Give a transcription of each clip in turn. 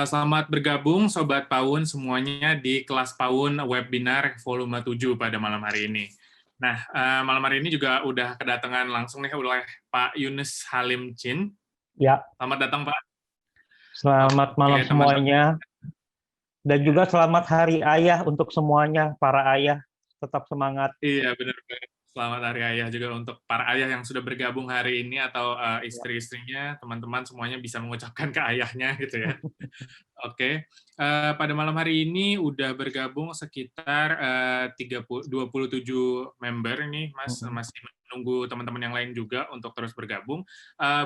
Selamat bergabung Sobat Paun semuanya di kelas Paun webinar volume 7 pada malam hari ini. Nah, malam hari ini juga udah kedatangan langsung nih oleh Pak Yunus Halim Chin. Ya, Selamat datang Pak. selamat Oke, malam teman-teman. semuanya. Dan juga selamat Hari Ayah untuk semuanya, para ayah. Tetap semangat. Iya, benar banget. Selamat Hari Ayah juga untuk para ayah yang sudah bergabung hari ini atau Ya. istri-istrinya, teman-teman semuanya bisa mengucapkan ke ayahnya gitu ya. Oke, pada malam hari ini udah bergabung sekitar 27 member nih, Mas. Masih menunggu teman-teman yang lain juga untuk terus bergabung.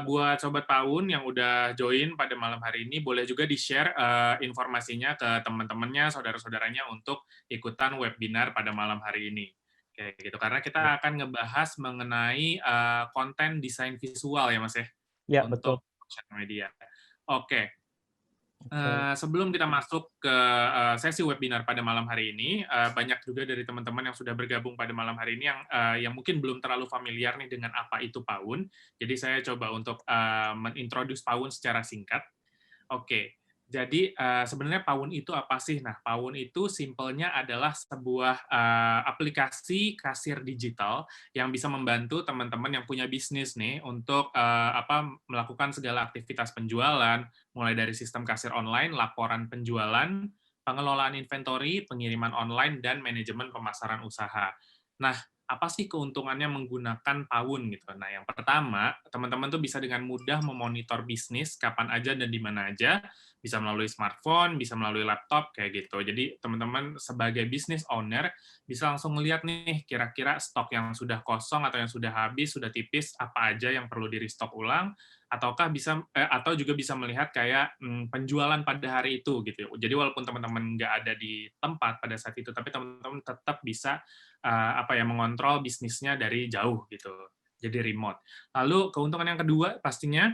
Buat Sobat Paun yang udah join pada malam hari ini, boleh juga di-share informasinya ke teman-temannya, saudara-saudaranya untuk ikutan webinar pada malam hari ini. Kayak gitu, karena kita akan ngebahas mengenai konten desain visual ya, Mas ya, Ya, betul. untuk sosial media. Oke. Oke. Sebelum kita masuk ke sesi webinar pada malam hari ini, banyak juga dari teman-teman yang sudah bergabung pada malam hari ini yang mungkin belum terlalu familiar nih dengan apa itu Paun. Jadi saya coba untuk mengintroduce Paun secara singkat. Oke, jadi sebenarnya Paun itu apa sih? Nah, Paun itu simpelnya adalah sebuah aplikasi kasir digital yang bisa membantu teman-teman yang punya bisnis nih untuk melakukan segala aktivitas penjualan, mulai dari sistem kasir online, laporan penjualan, pengelolaan inventory, pengiriman online, dan manajemen pemasaran usaha. Nah, apa sih keuntungannya menggunakan Paun gitu? Nah, yang pertama, teman-teman tuh bisa dengan mudah memonitor bisnis kapan aja dan di mana aja, bisa melalui smartphone, bisa melalui laptop kayak gitu. Jadi teman-teman sebagai business owner bisa langsung melihat nih kira-kira stok yang sudah kosong atau yang sudah habis, sudah tipis, apa aja yang perlu di restock ulang, ataukah atau juga bisa melihat kayak penjualan pada hari itu gitu. Jadi walaupun teman-teman nggak ada di tempat pada saat itu, tapi teman-teman tetap bisa mengontrol bisnisnya dari jauh gitu. Jadi remote. Lalu keuntungan yang kedua pastinya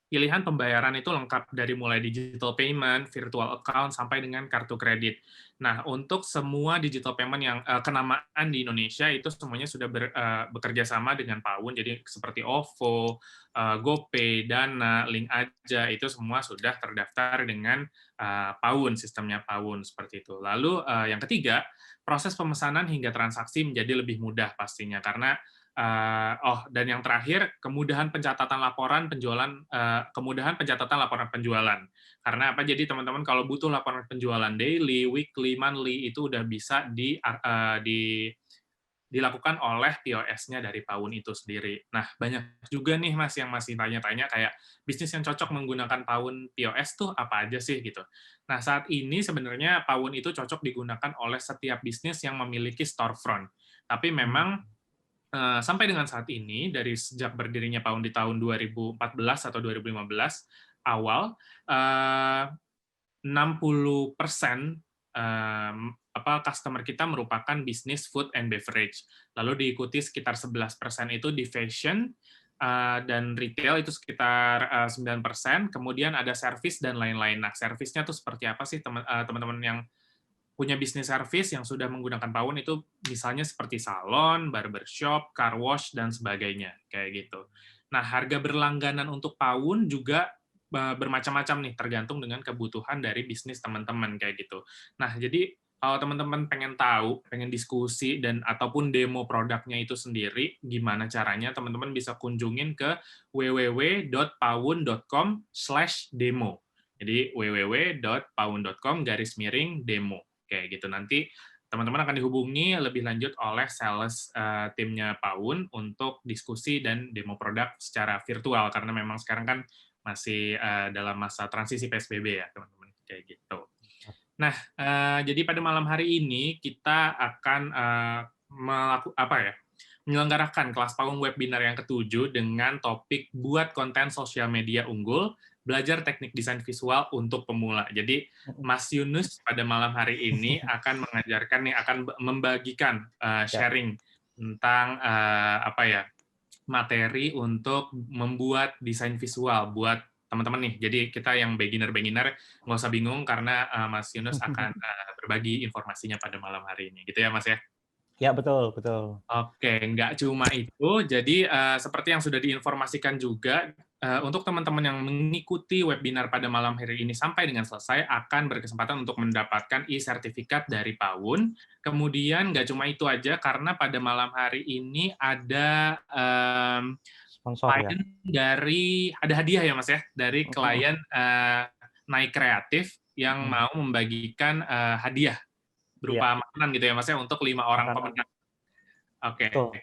pilihan pembayaran itu lengkap dari mulai digital payment, virtual account, sampai dengan kartu kredit. Nah, untuk semua digital payment yang kenamaan di Indonesia itu semuanya sudah bekerja sama dengan Paun, jadi seperti OVO, GoPay, Dana, Link Aja, itu semua sudah terdaftar dengan Paun, sistemnya Paun, seperti itu. Lalu yang ketiga, proses pemesanan hingga transaksi menjadi lebih mudah pastinya, karena dan yang terakhir, kemudahan pencatatan laporan penjualan. Karena apa? Jadi teman-teman kalau butuh laporan penjualan daily, weekly, monthly itu udah bisa dilakukan oleh POS-nya dari Paun itu sendiri. Nah, banyak juga nih Mas yang masih tanya-tanya kayak bisnis yang cocok menggunakan Paun POS tuh apa aja sih gitu. Nah, saat ini sebenarnya Paun itu cocok digunakan oleh setiap bisnis yang memiliki storefront. Tapi memang sampai dengan saat ini, dari sejak berdirinya Paun di tahun 2014 atau 2015 awal, 60% customer kita merupakan bisnis food and beverage. Lalu diikuti sekitar 11% itu di fashion, dan retail itu sekitar 9%, kemudian ada service dan lain-lain. Nah, servisnya tuh seperti apa sih teman-teman yang punya bisnis service yang sudah menggunakan Paun itu misalnya seperti salon, barbershop, car wash, dan sebagainya, kayak gitu. Nah, harga berlangganan untuk Paun juga bermacam-macam nih, tergantung dengan kebutuhan dari bisnis teman-teman, kayak gitu. Nah, jadi kalau teman-teman pengen tahu, pengen diskusi, dan ataupun demo produknya itu sendiri, gimana caranya, teman-teman bisa kunjungin ke www.paun.com/demo. Jadi www.paun.com/demo. Kayak gitu. Nanti teman-teman akan dihubungi lebih lanjut oleh sales timnya Paun untuk diskusi dan demo produk secara virtual, karena memang sekarang kan masih dalam masa transisi PSBB ya, teman-teman. Kayak gitu. Nah, jadi pada malam hari ini kita akan menyelenggarakan kelas Paun webinar yang ke-7 dengan topik buat konten sosial media unggul, belajar teknik desain visual untuk pemula. Jadi Mas Yunus pada malam hari ini akan mengajarkan nih, akan membagikan sharing tentang materi untuk membuat desain visual buat teman-teman nih. Jadi kita yang beginner nggak usah bingung karena Mas Yunus akan berbagi informasinya pada malam hari ini. Gitu ya, Mas ya? Ya, betul, betul. Oke, nggak cuma itu. Jadi seperti yang sudah diinformasikan juga, Untuk teman-teman yang mengikuti webinar pada malam hari ini sampai dengan selesai akan berkesempatan untuk mendapatkan e-sertifikat dari Pawun. Kemudian nggak cuma itu aja, karena pada malam hari ini ada Sponsor ya. klien ada hadiah ya Mas ya, dari Mhm. klien Naik Kreatif yang Mhm. mau membagikan hadiah Iya, berupa makanan gitu ya Mas ya, untuk 5 orang makanan, pemenang. Oke. betul.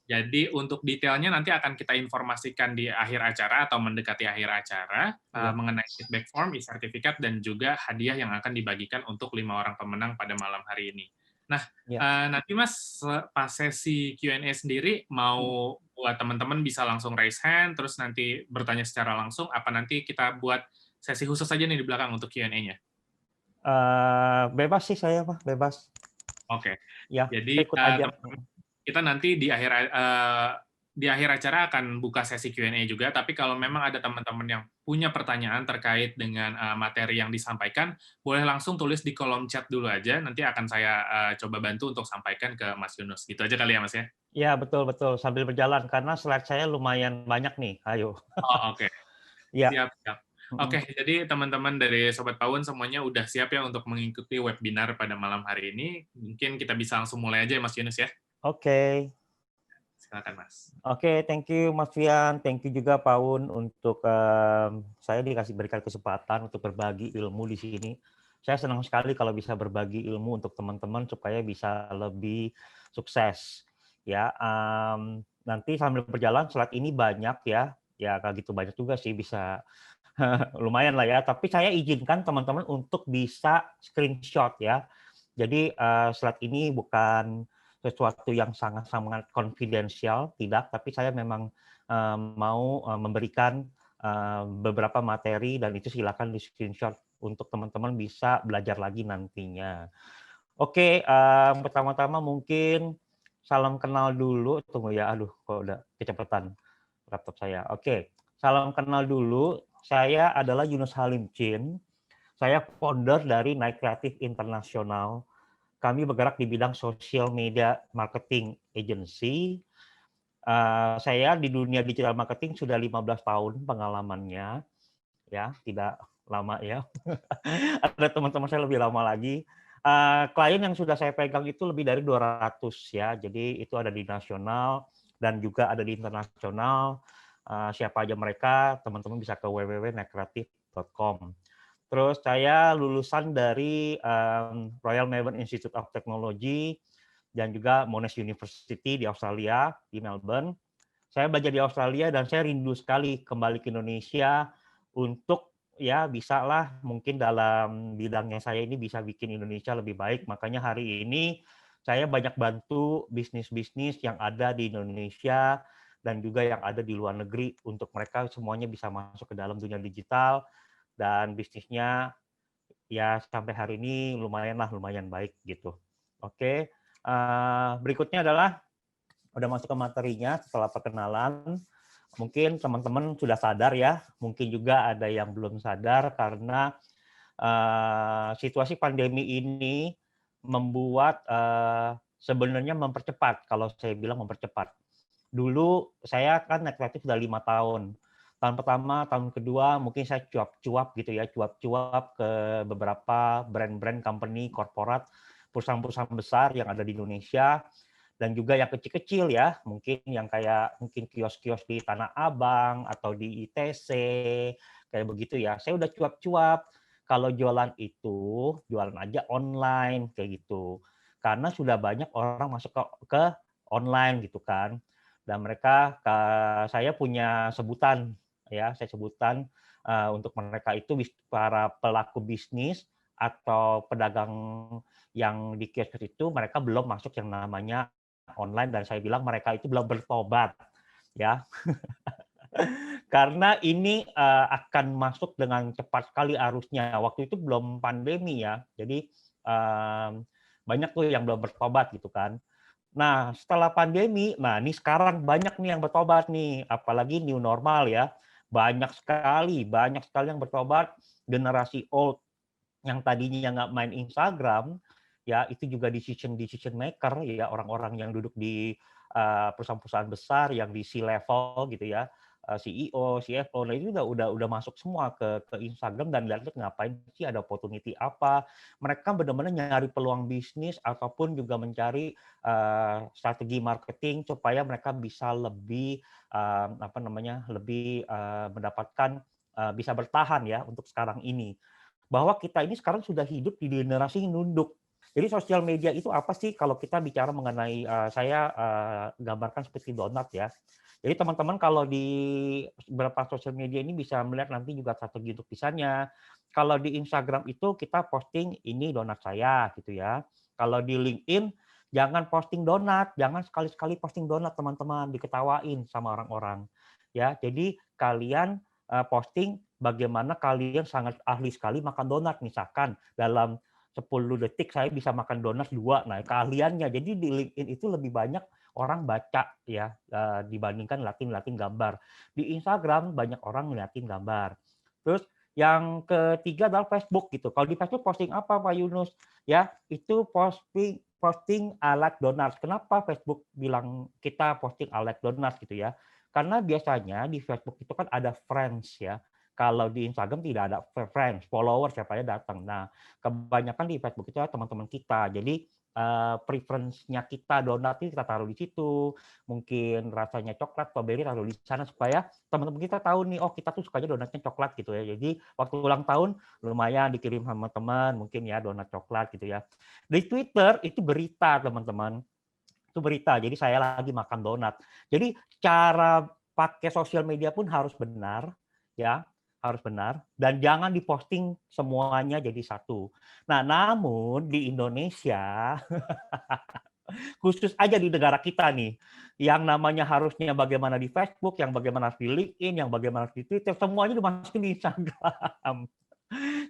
Jadi untuk detailnya nanti akan kita informasikan di akhir acara atau mendekati akhir acara, Iya, mengenai feedback form, e-sertifikat, dan juga hadiah yang akan dibagikan untuk 5 orang pemenang pada malam hari ini. Nah, iya. nanti Mas, pas sesi Q&A sendiri Mhm. mau buat teman-teman bisa langsung raise hand, terus nanti bertanya secara langsung, apa nanti kita buat sesi khusus aja nih di belakang untuk Q&A-nya? Bebas sih saya mah, bebas. Oke. Ya, Jadi, saya ikut aja. teman-teman, kita nanti di akhir acara akan buka sesi Q&A juga, tapi kalau memang ada teman-teman yang punya pertanyaan terkait dengan materi yang disampaikan, boleh langsung tulis di kolom chat dulu aja, nanti akan saya coba bantu untuk sampaikan ke Mas Yunus. Gitu aja kali ya, Mas, ya? Iya, betul betul, sambil berjalan karena slide saya lumayan banyak nih, ayo. Oh, oke. Iya, Siap, siap. mhm. Oke, jadi teman-teman dari Sobat Pawun semuanya udah siap ya untuk mengikuti webinar pada malam hari ini. Mungkin kita bisa langsung mulai aja ya, Mas Yunus, ya? Oke. Silakan, Mas. Oke, thank you Mas Fian, thank you juga Paun untuk, saya berikan kesempatan untuk berbagi ilmu di sini. Saya senang sekali kalau bisa berbagi ilmu untuk teman-teman supaya bisa lebih sukses, ya, nanti sambil berjalan slide ini banyak ya, ya nggak gitu banyak juga sih, bisa lumayan lah ya, tapi saya izinkan teman-teman untuk bisa screenshot ya. Jadi, slide ini bukan sesuatu yang sangat-sangat konfidensial, tidak, tapi saya memang, mau, memberikan, beberapa materi dan itu silakan di-screenshot untuk teman-teman bisa belajar lagi nantinya. Oke, pertama-tama mungkin salam kenal dulu, tunggu ya, aduh kok udah kecepatan laptop saya. Oke, salam kenal dulu, saya adalah Yunus Halim Chin, saya founder dari Naik Kreatif Internasional. Kami bergerak di bidang social media marketing agency. Saya di dunia digital marketing sudah 15 tahun pengalamannya, ya, tidak lama ya. Ada teman-teman saya lebih lama lagi. Klien yang sudah saya pegang itu lebih dari 200 ya, jadi itu ada di nasional dan juga ada di internasional. Siapa aja mereka, teman-teman bisa ke www.naikreatif.com. Terus saya lulusan dari Royal Melbourne Institute of Technology dan juga Monash University di Australia, di Melbourne. Saya belajar di Australia dan saya rindu sekali kembali ke Indonesia untuk ya bisalah mungkin dalam bidangnya saya ini bisa bikin Indonesia lebih baik. Makanya hari ini saya banyak bantu bisnis-bisnis yang ada di Indonesia dan juga yang ada di luar negeri untuk mereka semuanya bisa masuk ke dalam dunia digital dan bisnisnya ya sampai hari ini lumayan baik gitu. Oke, berikutnya adalah udah masuk ke materinya setelah perkenalan. Mungkin teman-teman sudah sadar ya, mungkin juga ada yang belum sadar karena situasi pandemi ini membuat sebenarnya mempercepat, kalau saya bilang mempercepat. Dulu saya kan naik kreatif sudah 5 tahun. Tahun pertama, tahun kedua mungkin saya cuap-cuap gitu ya, cuap-cuap ke beberapa brand-brand company, korporat, perusahaan-perusahaan besar yang ada di Indonesia, dan juga yang kecil-kecil ya, mungkin yang kayak mungkin kios-kios di Tanah Abang atau di ITC, kayak begitu ya. Saya udah cuap-cuap, kalau jualan itu, jualan aja online, kayak gitu. Karena sudah banyak orang masuk ke online gitu kan. Dan mereka, saya punya sebutan, ya, saya sebutan untuk mereka itu para pelaku bisnis atau pedagang yang di kios itu mereka belum masuk yang namanya online dan saya bilang mereka itu belum bertobat, ya. Karena ini akan masuk dengan cepat sekali arusnya. Waktu itu belum pandemi ya, jadi banyak tuh yang belum bertobat gitu kan. Nah, setelah pandemi, nah ini sekarang banyak nih yang bertobat nih, apalagi new normal ya. Banyak sekali yang bertobat, generasi old yang tadinya nggak main Instagram, ya itu juga decision maker ya, orang-orang yang duduk di perusahaan-perusahaan besar yang di C-level gitu ya, CEO, CFO, nah itu udah masuk semua ke Instagram dan lihat ngapain sih, ada opportunity apa. Mereka benar-benar nyari peluang bisnis ataupun juga mencari strategi marketing supaya mereka bisa lebih mendapatkan bisa bertahan ya untuk sekarang ini. Bahwa kita ini sekarang sudah hidup di generasi nunduk. Jadi sosial media itu apa sih kalau kita bicara mengenai saya gambarkan seperti donat ya. Jadi teman-teman kalau di beberapa sosial media ini bisa melihat nanti juga strategi untuk desainnya. Kalau di Instagram itu kita posting ini donat saya gitu ya. Kalau di LinkedIn jangan posting donat, jangan sekali-sekali posting donat teman-teman, diketawain sama orang-orang. Ya, jadi kalian posting bagaimana kalian sangat ahli sekali makan donat misalkan dalam 10 detik saya bisa makan donat 2. Nah, keahliannya. Jadi di LinkedIn itu lebih banyak orang baca ya dibandingkan ngeliatin gambar. Di Instagram banyak orang ngeliatin gambar. Terus yang ketiga adalah Facebook gitu. Kalau di Facebook posting apa Pak Yunus? Ya, itu posting I like donuts. Kenapa Facebook bilang kita posting I like donuts gitu ya? Karena biasanya di Facebook itu kan ada friends ya. Kalau di Instagram tidak ada friends, followers siapa aja datang. Nah, kebanyakan di Facebook itu teman-teman kita. Jadi preference-nya kita donat ini kita taruh di situ, mungkin rasanya coklat, strawberry taruh di sana supaya teman-teman kita tahu nih, oh kita tuh sukanya donatnya coklat gitu ya. Jadi waktu ulang tahun lumayan dikirim sama teman, mungkin ya donat coklat gitu ya. Di Twitter itu berita teman-teman, itu berita. Jadi saya lagi makan donat. Jadi cara pakai sosial media pun harus benar, ya harus benar dan jangan diposting semuanya jadi satu. Nah, namun di Indonesia khusus aja di negara kita nih, yang namanya harusnya bagaimana di Facebook, yang bagaimana di LinkedIn, yang bagaimana di Twitter, semuanya dimasukin di Instagram.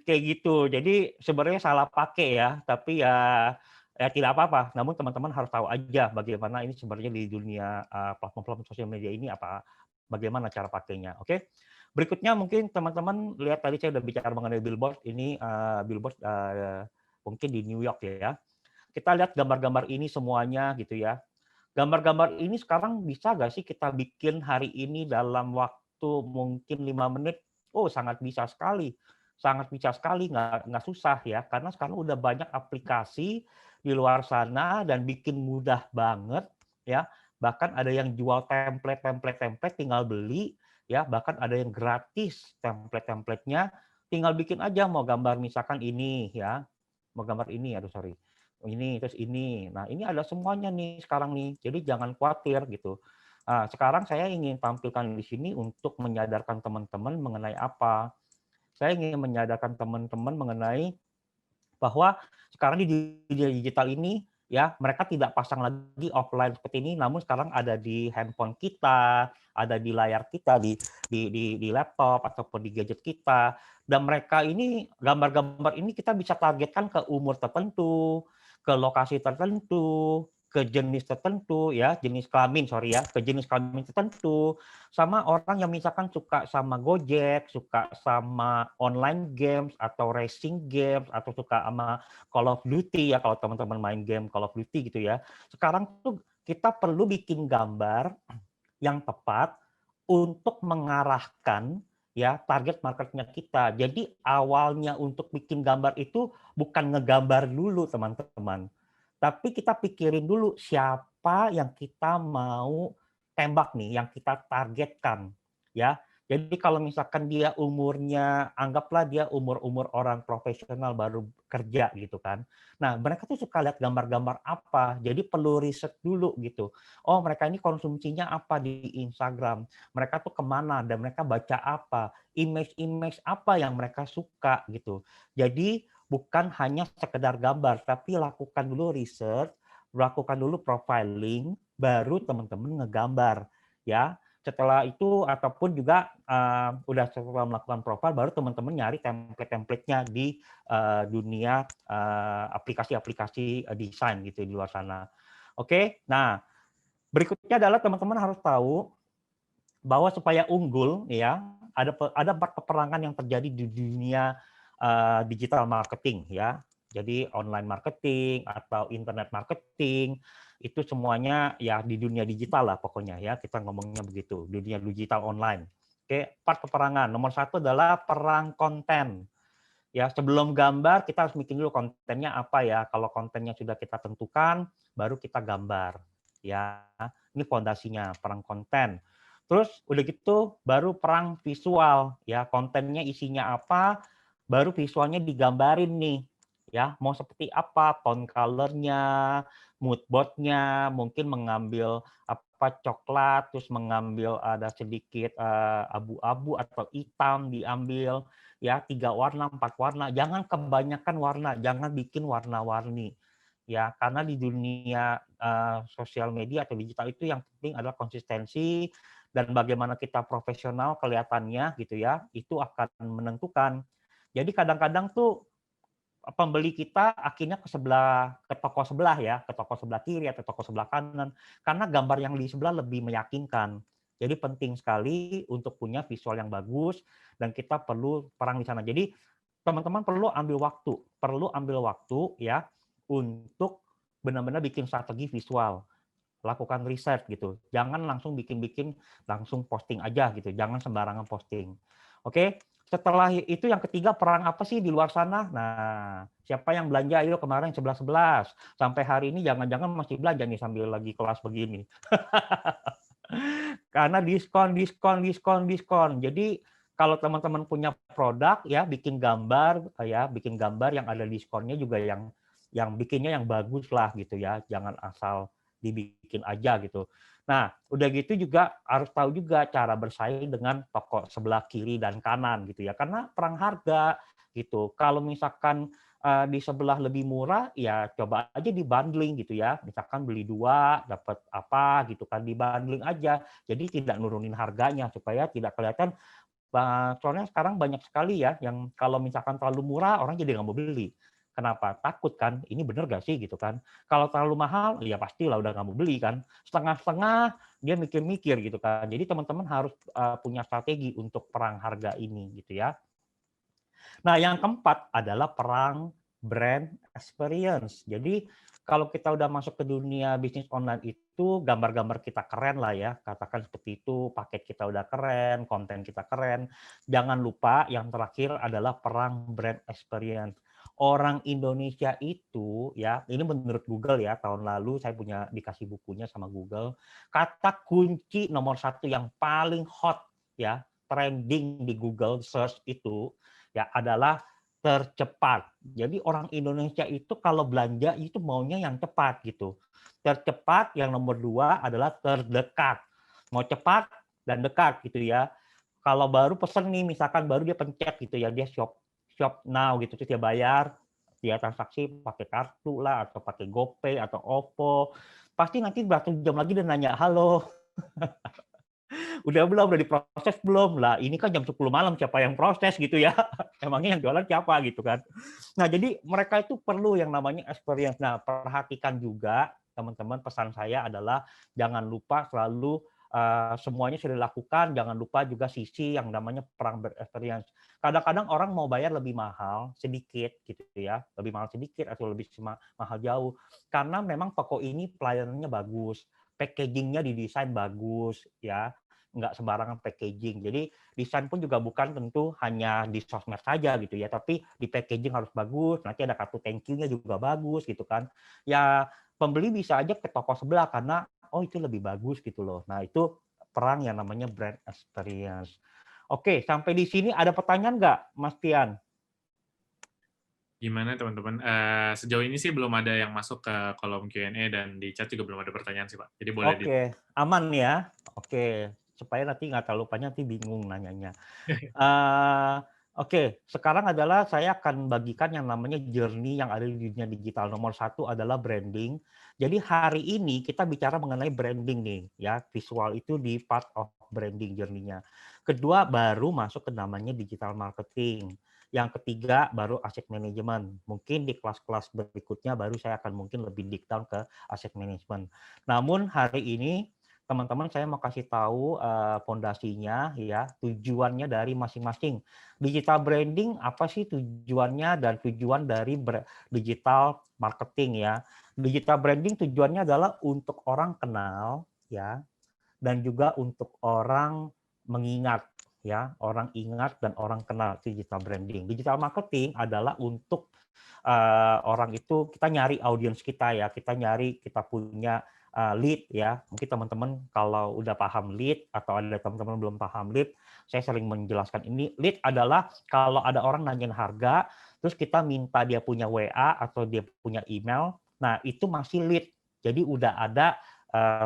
Kayak gitu. Jadi sebenarnya salah pakai ya, tapi ya tidak apa-apa. Namun teman-teman harus tahu aja bagaimana ini sebenarnya di dunia platform-platform sosial media ini bagaimana cara pakainya. Oke. Berikutnya mungkin teman-teman lihat tadi saya udah bicara mengenai billboard ini billboard mungkin di New York ya. Kita lihat gambar-gambar ini semuanya gitu ya. Gambar-gambar ini sekarang bisa nggak sih kita bikin hari ini dalam waktu mungkin 5 menit? Oh, sangat bisa sekali. Sangat bisa sekali, nggak susah ya. Karena sekarang udah banyak aplikasi di luar sana dan bikin mudah banget ya. Bahkan ada yang jual template tinggal beli ya. Bahkan ada yang gratis template-templatenya. Tinggal bikin aja mau gambar misalkan ini ya. Mau gambar ini, aduh sorry ini terus ini. Nah, ini ada semuanya nih sekarang nih. Jadi jangan khawatir gitu. Nah, sekarang saya ingin tampilkan di sini untuk menyadarkan teman-teman mengenai apa? Saya ingin menyadarkan teman-teman mengenai bahwa sekarang di dunia digital ini ya mereka tidak pasang lagi offline seperti ini, namun sekarang ada di handphone kita, ada di layar kita, di laptop ataupun di gadget kita. Dan mereka ini gambar-gambar ini kita bisa targetkan ke umur tertentu, ke lokasi tertentu, ke jenis tertentu ya, jenis kelamin sorry ya, ke jenis kelamin tertentu, sama orang yang misalkan suka sama Gojek, suka sama online games atau racing games atau suka sama Call of Duty ya kalau teman-teman main game Call of Duty gitu ya. Sekarang tuh kita perlu bikin gambar yang tepat untuk mengarahkan ya target marketnya kita. Jadi awalnya untuk bikin gambar itu bukan ngegambar dulu teman-teman, tapi kita pikirin dulu siapa yang kita mau tembak nih, yang kita targetkan, ya. Jadi kalau misalkan dia umurnya, anggaplah dia umur-umur orang profesional baru kerja gitu kan. Nah, mereka tuh suka lihat gambar-gambar apa, jadi perlu riset dulu gitu. Oh, mereka ini konsumsinya apa di Instagram, mereka tuh kemana, dan mereka baca apa, image-image apa yang mereka suka gitu. Jadi bukan hanya sekedar gambar, tapi lakukan dulu research, lakukan dulu profiling, baru teman-teman ngegambar, ya. Setelah itu ataupun juga udah setelah melakukan profile, baru teman-teman nyari template-templatenya di dunia aplikasi-aplikasi desain gitu di luar sana. Oke, nah berikutnya adalah teman-teman harus tahu bahwa supaya unggul ya ada 4 peperangan yang terjadi di dunia digital marketing ya. Jadi online marketing atau internet marketing itu semuanya ya di dunia digital lah pokoknya ya, kita ngomongnya begitu, dunia digital online. Oke, part peperangan. Nomor satu adalah perang konten. Ya, sebelum gambar kita harus bikin dulu kontennya apa ya. Kalau kontennya sudah kita tentukan, baru kita gambar. Ya, ini fondasinya perang konten. Terus udah gitu baru perang visual. Ya, kontennya isinya apa, baru visualnya digambarin nih. Ya, mau seperti apa, tone color-nya, mood board-nya, mungkin mengambil apa coklat, terus mengambil ada sedikit abu-abu atau hitam diambil, ya 3 warna, 4 warna, jangan kebanyakan warna, jangan bikin warna-warni. Ya, karena di dunia sosial media atau digital itu yang penting adalah konsistensi dan bagaimana kita profesional kelihatannya gitu ya, itu akan menentukan. Jadi kadang-kadang tuh pembeli kita akhirnya ke toko sebelah ya, ke toko sebelah kiri atau toko sebelah kanan, karena gambar yang di sebelah lebih meyakinkan. Jadi penting sekali untuk punya visual yang bagus dan kita perlu perang di sana. Jadi teman-teman perlu ambil waktu ya untuk benar-benar bikin strategi visual, lakukan riset gitu. Jangan langsung bikin-bikin, langsung posting aja gitu. Jangan sembarangan posting. Oke, setelah itu yang ketiga perang apa sih di luar sana? Nah, siapa yang belanja ayo kemarin 11-11. Sampai hari ini jangan-jangan masih belanja nih sambil lagi kelas begini. Karena diskon, diskon, diskon, diskon. Jadi kalau teman-teman punya produk ya bikin gambar yang ada diskonnya juga yang bikinnya yang bagus lah gitu ya. Jangan asal dibikin aja gitu. Nah, udah gitu juga harus tahu juga cara bersaing dengan toko sebelah kiri dan kanan gitu ya. Karena perang harga gitu. Kalau misalkan di sebelah lebih murah, ya coba aja di bundling gitu ya. Misalkan beli 2 dapat apa gitu kan, di bundling aja. Jadi tidak nurunin harganya supaya tidak kelihatan, soalnya sekarang banyak sekali ya yang kalau misalkan terlalu murah orang jadi nggak mau beli. Kenapa? Takut kan, ini bener gak sih gitu kan. Kalau terlalu mahal, ya pastilah udah nggak mau beli kan. Setengah-setengah dia mikir-mikir gitu kan. Jadi teman-teman harus punya strategi untuk perang harga ini gitu ya. Nah, yang keempat adalah perang brand experience. Jadi kalau kita udah masuk ke dunia bisnis online itu gambar-gambar kita keren lah ya, katakan seperti itu, paket kita udah keren, konten kita keren. Jangan lupa yang terakhir adalah perang brand experience. Orang Indonesia itu ya, ini menurut Google ya, tahun lalu saya punya dikasih bukunya sama Google, kata kunci nomor 1 yang paling hot ya, trending di Google search itu ya adalah tercepat. Jadi orang Indonesia itu kalau belanja itu maunya yang cepat gitu. Tercepat yang nomor 2 adalah terdekat. Mau cepat dan dekat gitu ya. Kalau baru pesen nih misalkan baru dia pencet gitu ya, dia shop shop now gitu terus dia bayar, dia transaksi pakai kartu lah atau pakai GoPay atau OVO. Pasti nanti berapa jam lagi dia nanya, "Halo, udah belum? Udah diproses belum?" Lah, ini kan jam 10 malam, siapa yang proses gitu ya. Emangnya yang jualan siapa gitu kan. Nah, jadi mereka itu perlu yang namanya experience. Nah, perhatikan juga teman-teman, pesan saya adalah jangan lupa selalu semuanya sudah dilakukan, jangan lupa juga sisi yang namanya perang experience. Kadang-kadang orang mau bayar lebih mahal sedikit gitu ya, lebih mahal sedikit atau lebih mahal jauh karena memang toko ini pelayanannya bagus, packagingnya didesain bagus ya, nggak sembarangan packaging. Jadi desain pun juga bukan tentu hanya di sosmed saja gitu ya, tapi di packaging harus bagus, nanti ada kartu thank you-nya juga bagus gitu kan. Ya pembeli bisa aja ke toko sebelah karena oh itu lebih bagus gitu loh. Nah itu perang yang namanya brand experience. Oke, sampai di sini ada pertanyaan nggak, Mas Tian? Gimana teman-teman? Sejauh ini sih belum ada yang masuk ke kolom Q&A dan di chat juga belum ada pertanyaan sih, Pak. Jadi boleh di Oke, aman ya. Oke, supaya nanti nggak terlalu panjang, nanti bingung nanyanya. Oke, sekarang adalah saya akan bagikan yang namanya journey yang ada di dunia digital. Nomor 1 adalah branding. Jadi hari ini kita bicara mengenai branding nih, ya visual itu di part of branding journey-nya. Kedua baru masuk ke namanya digital marketing. Yang ketiga baru asset management. Mungkin di kelas-kelas berikutnya baru saya akan mungkin lebih deep down ke asset management. Namun hari ini teman-teman saya mau kasih tahu fondasinya ya, tujuannya dari masing-masing. Digital branding apa sih tujuannya dan tujuan dari digital marketing ya. Digital branding tujuannya adalah untuk orang kenal ya, dan juga untuk orang mengingat ya, orang ingat dan orang kenal digital branding. Digital marketing adalah untuk orang itu kita nyari audiens kita ya, kita punya lead ya. Mungkin teman-teman kalau udah paham lead atau ada teman-teman belum paham lead, saya sering menjelaskan ini. Lead adalah kalau ada orang nanyain harga, terus kita minta dia punya WA atau dia punya email, nah itu masih lead. Jadi udah ada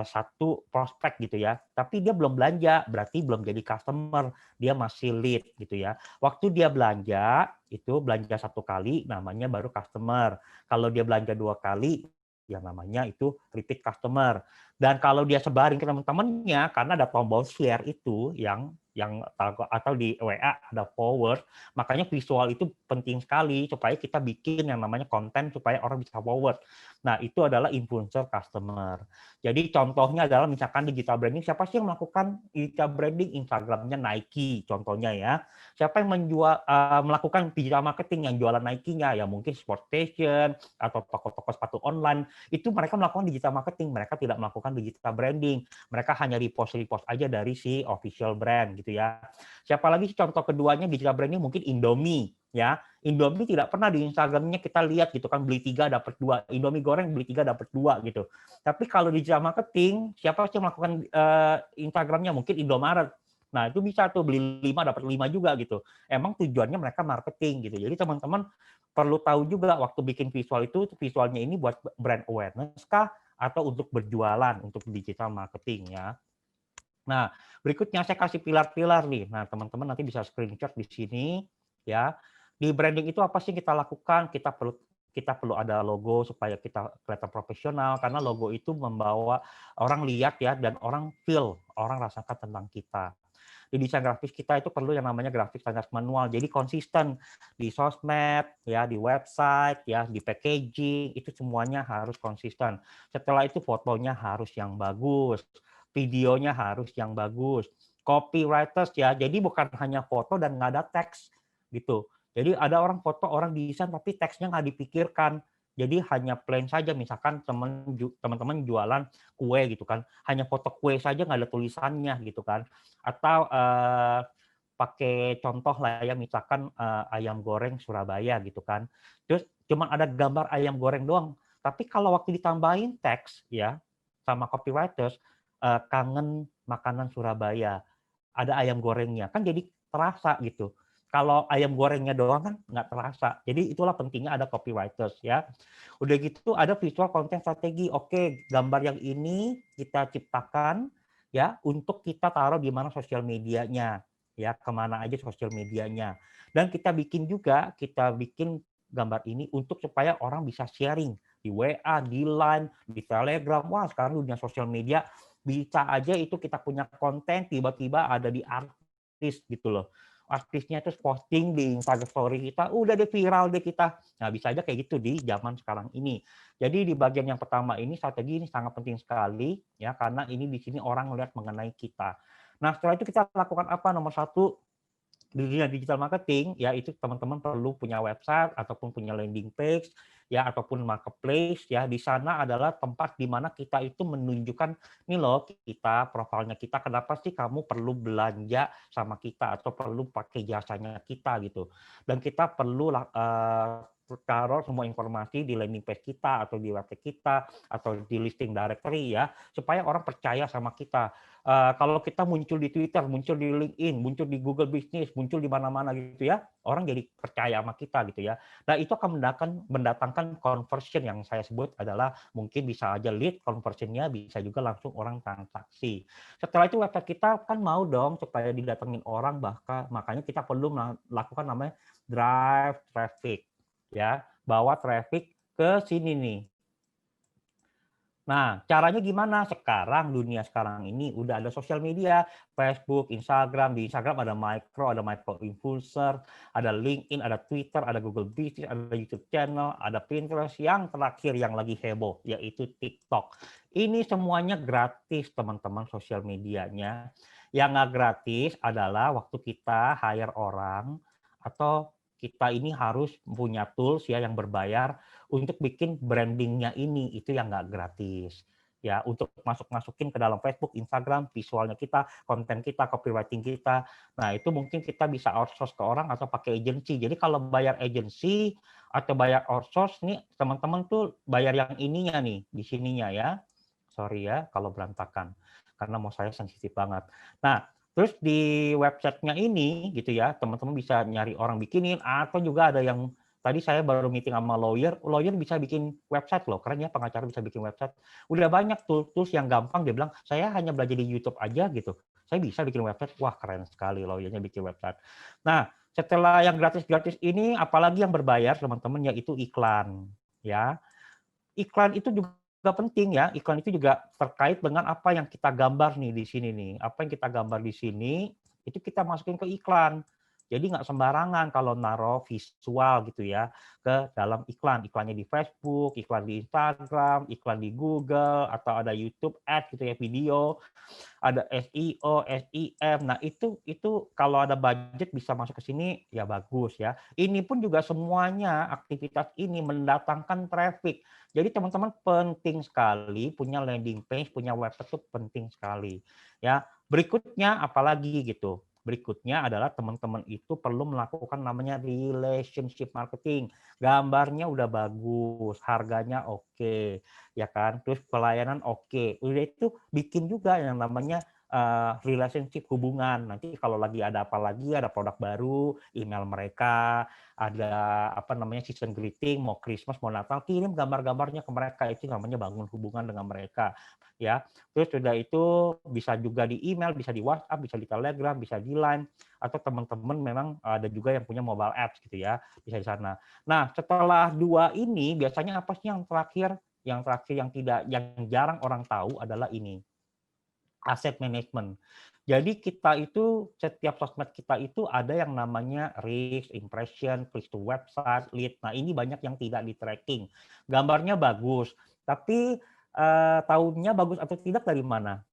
satu prospek gitu ya, tapi dia belum belanja, berarti belum jadi customer, dia masih lead gitu ya. Waktu dia belanja, itu belanja 1 kali, namanya baru customer. Kalau dia belanja 2 kali, ya namanya itu repeat customer. Dan kalau dia sebarin ke teman-temannya, karena ada tombol share itu yang atau di WA ada forward, makanya visual itu penting sekali supaya kita bikin yang namanya konten supaya orang bisa forward. Nah, itu adalah influencer customer. Jadi contohnya adalah misalkan digital branding, siapa sih yang melakukan digital branding? Instagramnya Nike, contohnya ya. Siapa yang melakukan digital marketing yang jualan Nike-nya? Ya mungkin sport station atau toko-toko sepatu online. Itu mereka melakukan digital marketing, mereka tidak melakukan digital branding. Mereka hanya repost aja dari si official brand gitu ya. Siapa lagi contoh keduanya digital branding? Mungkin Indomie ya. Indomie tidak pernah di Instagramnya kita lihat gitu kan, beli 3 dapat 2. Indomie goreng beli 3 dapat 2 gitu. Tapi kalau digital marketing, siapa sih yang melakukan Instagramnya? Mungkin Indomaret. Nah, itu bisa tuh beli 5 dapat 5 juga gitu. Emang tujuannya mereka marketing gitu. Jadi teman-teman perlu tahu juga waktu bikin visual itu, visualnya ini buat brand awareness kah atau untuk berjualan, untuk digital marketing ya. Nah, berikutnya saya kasih pilar-pilar nih. Nah, teman-teman nanti bisa screenshot di sini ya. Di branding itu apa sih kita lakukan? Kita perlu ada logo supaya kita kelihatan profesional, karena logo itu membawa orang lihat ya, dan orang feel, orang rasakan tentang kita. Di desain grafis kita itu perlu yang namanya grafik standar manual, jadi konsisten di sosmed ya, di website ya, di packaging, itu semuanya harus konsisten. Setelah itu fotonya harus yang bagus, videonya harus yang bagus, copywriters ya, jadi bukan hanya foto dan nggak ada teks gitu. Jadi ada orang foto, orang desain tapi teksnya nggak dipikirkan. Jadi hanya plain saja, misalkan teman-teman jualan kue gitu kan, hanya foto kue saja nggak ada tulisannya gitu kan. Atau pakai contoh lah ya, misalkan ayam goreng Surabaya gitu kan. Terus cuma ada gambar ayam goreng doang. Tapi kalau waktu ditambahin teks ya sama copywriters, kangen makanan Surabaya, ada ayam gorengnya, kan jadi terasa gitu. Kalau ayam gorengnya doang kan nggak terasa. Jadi itulah pentingnya ada copywriters ya. Udah gitu ada visual content strategi. Oke, gambar yang ini kita ciptakan ya untuk kita taruh di mana sosial medianya ya, kemana aja sosial medianya. Dan kita bikin gambar ini untuk supaya orang bisa sharing di WA, di Line, di Telegram. Wah, sekarang dunia sosial media bisa aja itu kita punya konten tiba-tiba ada di artis gitu loh. Artisnya terus posting di Instagram story kita, udah deh viral deh kita. Nah, bisa aja kayak gitu di zaman sekarang ini. Jadi di bagian yang pertama ini, strategi ini sangat penting sekali ya, karena ini di sini orang melihat mengenai kita. Nah, setelah itu kita lakukan apa? Nomor satu, di dunia digital marketing, ya itu teman-teman perlu punya website ataupun punya landing page, ya ataupun marketplace, ya di sana adalah tempat di mana kita itu menunjukkan nih loh kita profilnya kita, kenapa sih kamu perlu belanja sama kita atau perlu pakai jasanya kita gitu, dan kita perlu taruh semua informasi di landing page kita atau di website kita atau di listing directory ya, supaya orang percaya sama kita. Kalau kita muncul di Twitter, muncul di LinkedIn, muncul di Google Business, muncul di mana-mana gitu ya, orang jadi percaya sama kita gitu ya. Nah, itu akan mendatangkan conversion, yang saya sebut adalah mungkin bisa aja lead conversionnya, bisa juga langsung orang transaksi. Setelah itu website kita kan mau dong supaya didatengin orang, makanya kita perlu melakukan namanya drive traffic ya, bawa traffic ke sini nih. Nah, caranya gimana? Sekarang dunia sekarang ini udah ada sosial media, Facebook, Instagram. Di Instagram ada micro influencer, ada LinkedIn, ada Twitter, ada Google Business, ada YouTube channel, ada Pinterest. Yang terakhir yang lagi heboh yaitu TikTok. Ini semuanya gratis, teman-teman, sosial medianya. Yang nggak gratis adalah waktu kita hire orang atau kita ini harus punya tools ya yang berbayar untuk bikin brandingnya ini, itu yang nggak gratis. Ya, untuk masukin ke dalam Facebook, Instagram, visualnya kita, konten kita, copywriting kita. Nah, itu mungkin kita bisa outsource ke orang atau pakai agency. Jadi kalau bayar agency atau bayar outsource nih, teman-teman tuh bayar yang ininya nih, di sininya ya. Sorry ya kalau berantakan, karena mau saya sensitif banget. Nah, terus di websitenya ini gitu ya, teman-teman bisa nyari orang bikinin atau juga ada yang tadi saya baru meeting sama lawyer, lawyer bisa bikin website loh, keren ya pengacara bisa bikin website. Udah banyak tools yang gampang, dia bilang, saya hanya belajar di YouTube aja gitu. Saya bisa bikin website, wah keren sekali lawyernya bikin website. Nah, setelah yang gratis-gratis ini, apalagi yang berbayar teman-teman, yaitu iklan. Ya, iklan itu juga penting ya. Iklan itu juga terkait dengan apa yang kita gambar nih di sini nih. Apa yang kita gambar di sini itu kita masukin ke iklan. Jadi nggak sembarangan kalau naruh visual gitu ya ke dalam iklan. Iklannya di Facebook, iklan di Instagram, iklan di Google, atau ada YouTube Ads gitu ya, video, ada SEO, SEM. Nah, itu kalau ada budget bisa masuk ke sini ya bagus ya. Ini pun juga semuanya aktivitas ini mendatangkan traffic. Jadi teman-teman penting sekali punya landing page, punya website itu penting sekali. Ya, berikutnya apalagi gitu. Berikutnya adalah teman-teman itu perlu melakukan namanya relationship marketing. Gambarnya udah bagus, harganya oke, ya kan? Terus pelayanan oke. Udah itu bikin juga yang namanya relationship hubungan. Nanti kalau lagi ada apa lagi, ada produk baru, email mereka, ada apa namanya season greeting, mau Christmas, mau Natal, kirim gambar-gambarnya ke mereka. Itu namanya bangun hubungan dengan mereka. Ya, terus sudah itu bisa juga di email, bisa di WhatsApp, bisa di Telegram, bisa di Line, atau teman-teman memang ada juga yang punya mobile apps gitu ya, bisa di sana. Nah, setelah dua ini biasanya apa sih yang terakhir? Yang terakhir yang jarang orang tahu adalah ini, asset management. Jadi kita itu setiap sosmed kita itu ada yang namanya reach, impression, click to website, lead. Nah, ini banyak yang tidak di tracking. Gambarnya bagus, tapi tahunnya bagus atau tidak dari mana?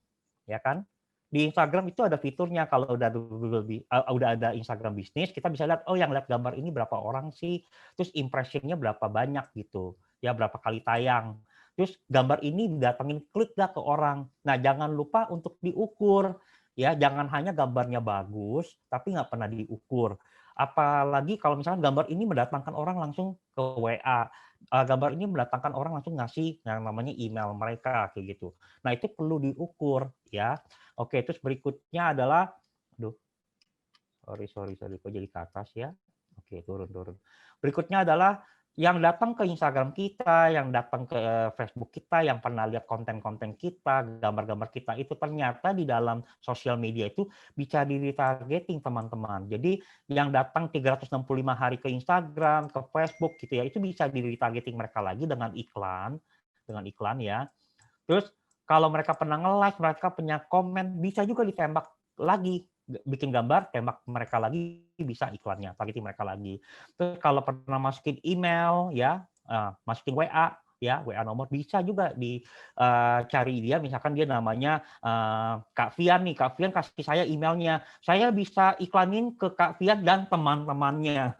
Ya kan? Di Instagram itu ada fiturnya kalau udah ada Instagram bisnis, kita bisa lihat, oh yang lihat gambar ini berapa orang sih, terus impressionnya berapa banyak gitu, ya berapa kali tayang. Terus gambar ini didatengin klik gak ke orang. Nah, jangan lupa untuk diukur, ya jangan hanya gambarnya bagus tapi nggak pernah diukur. Apalagi kalau misalkan gambar ini mendatangkan orang langsung ke WA, gambar ini mendatangkan orang langsung ngasih yang namanya email mereka kayak gitu. Nah, itu perlu diukur ya. Oke, terus berikutnya adalah aduh, sorry, kok jadi ke atas ya. Oke, turun. Berikutnya adalah yang datang ke Instagram kita, yang datang ke Facebook kita, yang pernah lihat konten-konten kita, gambar-gambar kita itu ternyata di dalam sosial media itu bisa di-retargeting teman-teman. Jadi yang datang 365 hari ke Instagram, ke Facebook gitu ya, itu bisa di-retargeting mereka lagi dengan iklan ya. Terus kalau mereka pernah nge-like, mereka punya komen, bisa juga ditembak lagi, bikin gambar, tembak mereka lagi, bisa iklannya, targeting mereka lagi. Terus kalau pernah masukin email, ya, masukin WA, ya, WA nomor, bisa juga dicari dia, misalkan dia namanya Kak Fian nih, Kak Fian kasih saya emailnya, saya bisa iklanin ke Kak Fian dan teman-temannya.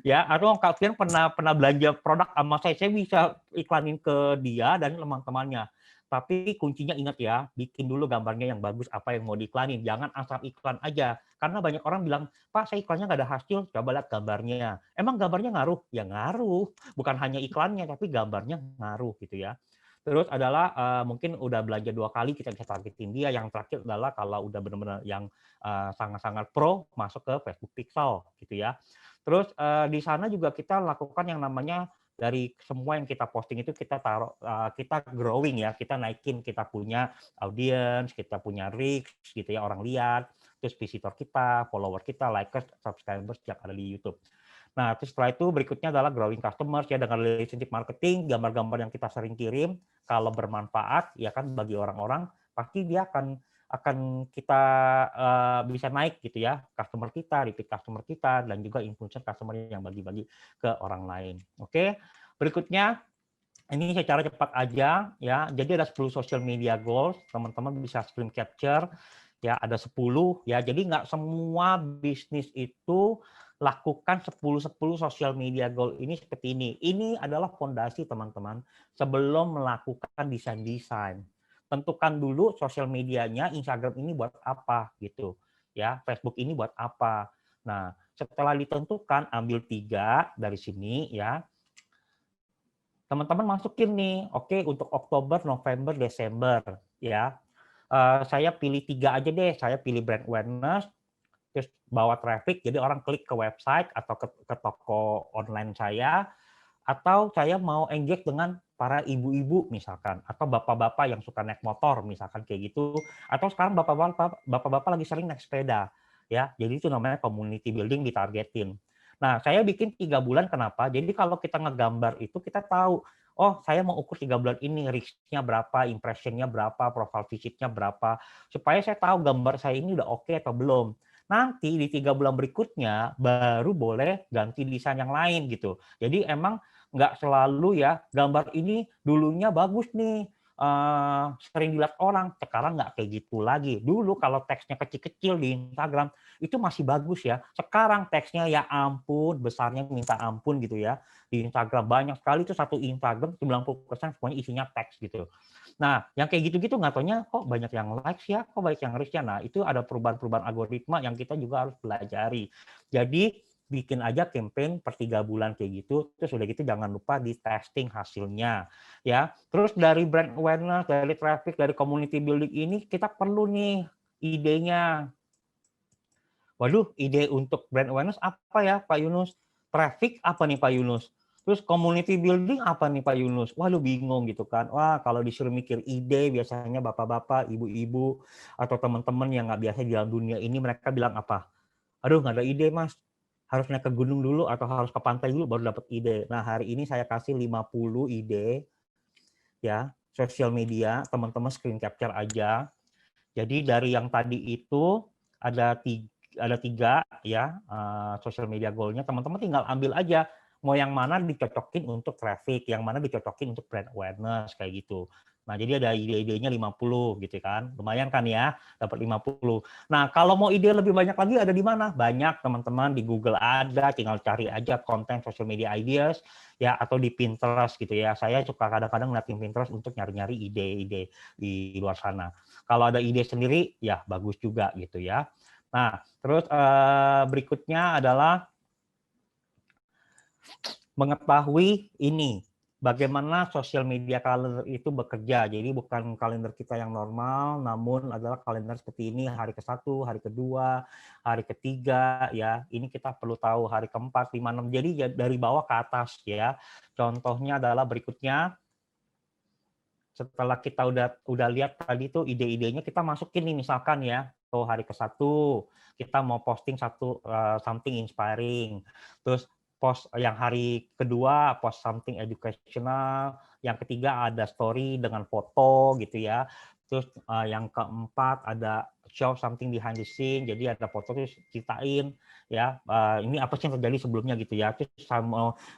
Ya, atau Kak Fian pernah pernah belanja produk sama saya bisa iklanin ke dia dan teman-temannya. Tapi kuncinya ingat ya, bikin dulu gambarnya yang bagus apa yang mau diiklanin. Jangan asal iklan aja. Karena banyak orang bilang, Pak saya iklannya nggak ada hasil, coba lihat gambarnya. Emang gambarnya ngaruh? Ya ngaruh. Bukan hanya iklannya, tapi gambarnya ngaruh gitu ya. Terus adalah mungkin udah belanja 2 kali kita bisa targetin dia. Yang terakhir adalah kalau udah benar-benar yang sangat-sangat pro masuk ke Facebook Pixel gitu ya. Terus di sana juga kita lakukan yang namanya dari semua yang kita posting itu kita taruh, kita growing ya, kita naikin, kita punya audience, kita punya reach gitu ya, orang lihat, terus visitor kita, follower kita, likers, subscribers yang ada di YouTube. Nah, terus setelah itu berikutnya adalah growing customers ya dengan relationship marketing, gambar-gambar yang kita sering kirim kalau bermanfaat ya kan bagi orang-orang pasti dia akan kita bisa naik gitu ya customer kita, repeat customer kita dan juga influencer customer yang bagi-bagi ke orang lain. Oke. Berikutnya ini secara cepat aja ya. Jadi ada 10 social media goals, teman-teman bisa screen capture ya, ada 10 ya. Jadi nggak semua bisnis itu lakukan 10 social media goal ini seperti ini. Ini adalah fondasi teman-teman sebelum melakukan desain-desain. Tentukan dulu sosial medianya, Instagram ini buat apa gitu ya, Facebook ini buat apa. Nah, setelah ditentukan ambil 3 dari sini ya. Teman-teman masukin nih, oke untuk Oktober, November, Desember ya. Saya pilih 3 aja deh, saya pilih brand awareness, terus bawa traffic, jadi orang klik ke website atau ke toko online saya, atau saya mau engage dengan para ibu-ibu misalkan, atau bapak-bapak yang suka naik motor misalkan kayak gitu, atau sekarang bapak-bapak lagi sering naik sepeda ya, jadi itu namanya community building ditargetin. Nah, saya bikin 3 bulan kenapa? Jadi kalau kita ngegambar itu kita tahu, oh saya mau ukur 3 bulan ini reach-nya berapa, impression-nya berapa, profile visit-nya berapa, supaya saya tahu gambar saya ini udah oke atau belum. Nanti di 3 bulan berikutnya baru boleh ganti desain yang lain gitu. Jadi emang nggak selalu ya gambar ini dulunya bagus nih, sering dilihat orang, sekarang nggak kayak gitu lagi. Dulu kalau teksnya kecil-kecil di Instagram itu masih bagus ya. Sekarang teksnya ya ampun, besarnya minta ampun gitu ya. Di Instagram banyak sekali itu satu Instagram 90% semuanya isinya teks gitu. Nah, yang kayak gitu-gitu nggak taunya kok banyak yang likes ya, kok banyak yang reach ya. Nah, itu ada perubahan-perubahan algoritma yang kita juga harus pelajari. Jadi bikin aja campaign per 3 bulan kayak gitu, terus udah gitu jangan lupa di testing hasilnya ya. Terus dari brand awareness, dari traffic, dari community building ini kita perlu nih idenya. Waduh, ide untuk brand awareness apa ya Pak Yunus? Traffic apa nih Pak Yunus? Terus community building apa nih Pak Yunus? Wah lu bingung gitu kan. Wah kalau disuruh mikir ide biasanya bapak-bapak, ibu-ibu, atau teman-teman yang nggak biasa di dalam dunia ini mereka bilang apa? Aduh nggak ada ide mas, harus naik ke gunung dulu atau harus ke pantai dulu baru dapat ide. Nah hari ini saya kasih 50 ide ya, sosial media, teman-teman screen capture aja. Jadi dari yang tadi itu ada tiga ya social media goal-nya, teman-teman tinggal ambil aja mau yang mana dicocokin untuk traffic, yang mana dicocokin untuk brand awareness kayak gitu. Nah, jadi ada ide-idenya 50 gitu kan. Lumayan kan ya, dapat 50. Nah, kalau mau ide lebih banyak lagi ada di mana? Banyak teman-teman di Google ada, tinggal cari aja konten social media ideas ya atau di Pinterest gitu ya. Saya suka kadang-kadang ngeliatin Pinterest untuk nyari-nyari ide-ide di luar sana. Kalau ada ide sendiri ya bagus juga gitu ya. Nah, terus berikutnya adalah mengetahui ini, bagaimana sosial media kalender itu bekerja. Jadi bukan kalender kita yang normal, namun adalah kalender seperti ini, hari ke-1, hari kedua, hari ketiga, ya. Ini kita perlu tahu hari keempat, 5, 6. Jadi dari bawah ke atas, ya. Contohnya adalah berikutnya, setelah kita udah lihat tadi tuh ide-idenya, kita masukin nih misalkan ya, tuh hari ke-1 kita mau posting something inspiring. Terus post yang hari kedua post something educational, yang ketiga ada story dengan foto gitu ya. Terus yang keempat ada show something behind the scene, jadi ada foto terus ceritain ya ini apa sih yang terjadi sebelumnya gitu ya. Terus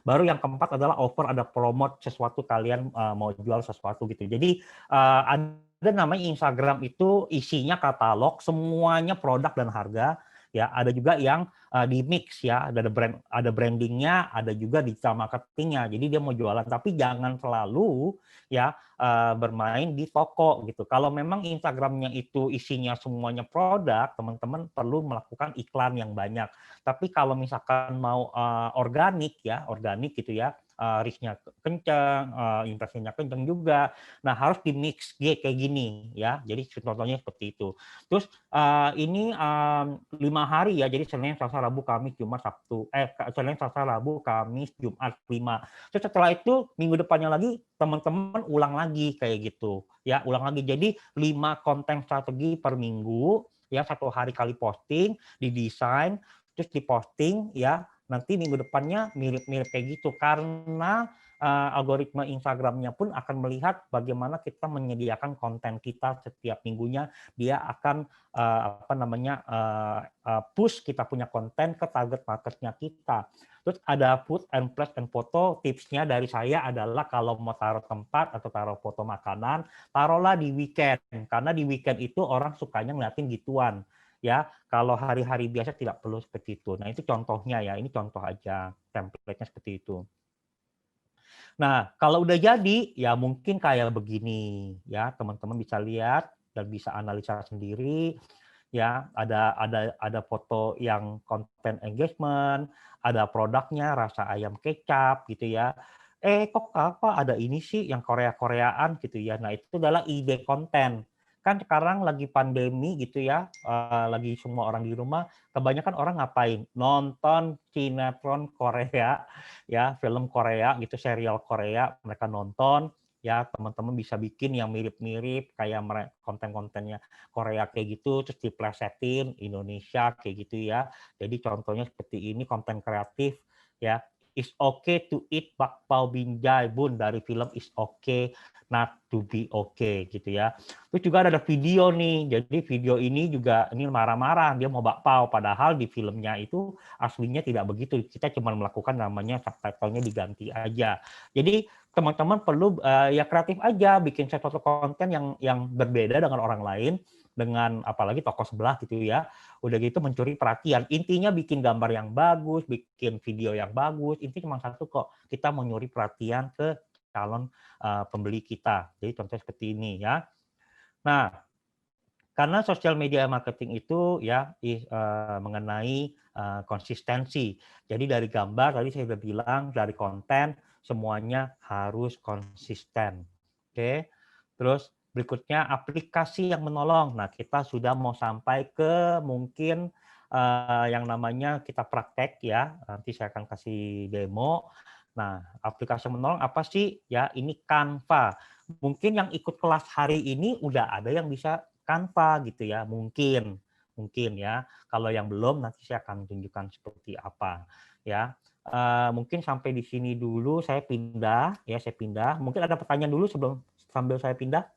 baru yang keempat adalah offer, ada promote sesuatu, kalian mau jual sesuatu gitu. Jadi ada namanya Instagram itu isinya katalog, semuanya produk dan harga ya. Ada juga yang di mix ya, ada brandingnya, ada juga digital marketingnya. Jadi dia mau jualan, tapi jangan selalu ya bermain di toko gitu. Kalau memang Instagramnya itu isinya semuanya produk, teman-teman perlu melakukan iklan yang banyak. Tapi kalau misalkan mau organik gitu ya, reach-nya kencang, impresinya kencang juga. Nah harus di mix kayak gini ya. Jadi contohnya seperti itu. Terus ini 5 hari ya. Jadi Senin, Selasa, Rabu, Kamis, Jumat, Sabtu. Senin, Selasa, Rabu, Kamis, Jumat, 5. Terus setelah itu minggu depannya lagi teman-teman ulang lagi kayak gitu ya, ulang lagi. Jadi 5 konten strategi per minggu ya, 1 hari kali posting, didesain, terus diposting ya, nanti minggu depannya mirip-mirip kayak gitu, karena algoritma Instagram-nya pun akan melihat bagaimana kita menyediakan konten kita setiap minggunya. Dia akan push kita punya konten ke target market-nya kita. Terus ada food and place and foto, tipsnya dari saya adalah kalau mau taruh tempat atau taruh foto makanan, taruhlah di weekend, karena di weekend itu orang sukanya ngeliatin gituan. Ya, kalau hari-hari biasa tidak perlu seperti itu. Nah, itu contohnya ya, ini contoh aja, template-nya seperti itu. Nah, kalau udah jadi, ya mungkin kayak begini, ya teman-teman bisa lihat dan bisa analisa sendiri. Ya, ada foto yang konten engagement, ada produknya rasa ayam kecap gitu ya. Kok apa ada ini sih yang Korea-Koreaan gitu ya. Nah, itu adalah ide konten. Kan sekarang lagi pandemi gitu ya, lagi semua orang di rumah, kebanyakan orang ngapain? Nonton sinetron Korea, ya, film Korea gitu, serial Korea, mereka nonton, ya teman-teman bisa bikin yang mirip-mirip kayak konten-kontennya Korea kayak gitu, terus diplesetin Indonesia kayak gitu ya. Jadi contohnya seperti ini, konten kreatif ya. It's okay to eat bakpao binjai, Bun, dari film It's Okay Not to Be Okay gitu ya. Terus juga ada video nih, jadi video ini juga ini marah-marah, dia mau bakpao, padahal di filmnya itu aslinya tidak begitu. Kita cuma melakukan namanya subtitle-nya diganti aja. Jadi teman-teman perlu ya kreatif aja, bikin sesuatu konten yang berbeda dengan orang lain, dengan apalagi tokoh sebelah gitu ya. Udah gitu mencuri perhatian. Intinya bikin gambar yang bagus, bikin video yang bagus. Intinya cuma satu kok, kita mencuri perhatian ke calon pembeli kita. Jadi contohnya seperti ini ya. Nah, karena sosial media marketing itu ya mengenai konsistensi. Jadi dari gambar tadi saya sudah bilang, dari konten semuanya harus konsisten. Oke. Terus berikutnya aplikasi yang menolong. Nah, kita sudah mau sampai ke mungkin yang namanya kita praktek ya. Nanti saya akan kasih demo. Nah, aplikasi yang menolong apa sih? Ya, ini Canva. Mungkin yang ikut kelas hari ini udah ada yang bisa Canva gitu ya, mungkin ya. Kalau yang belum nanti saya akan tunjukkan seperti apa ya. Mungkin sampai di sini dulu, saya pindah. Mungkin ada pertanyaan dulu sebelum sambil saya pindah.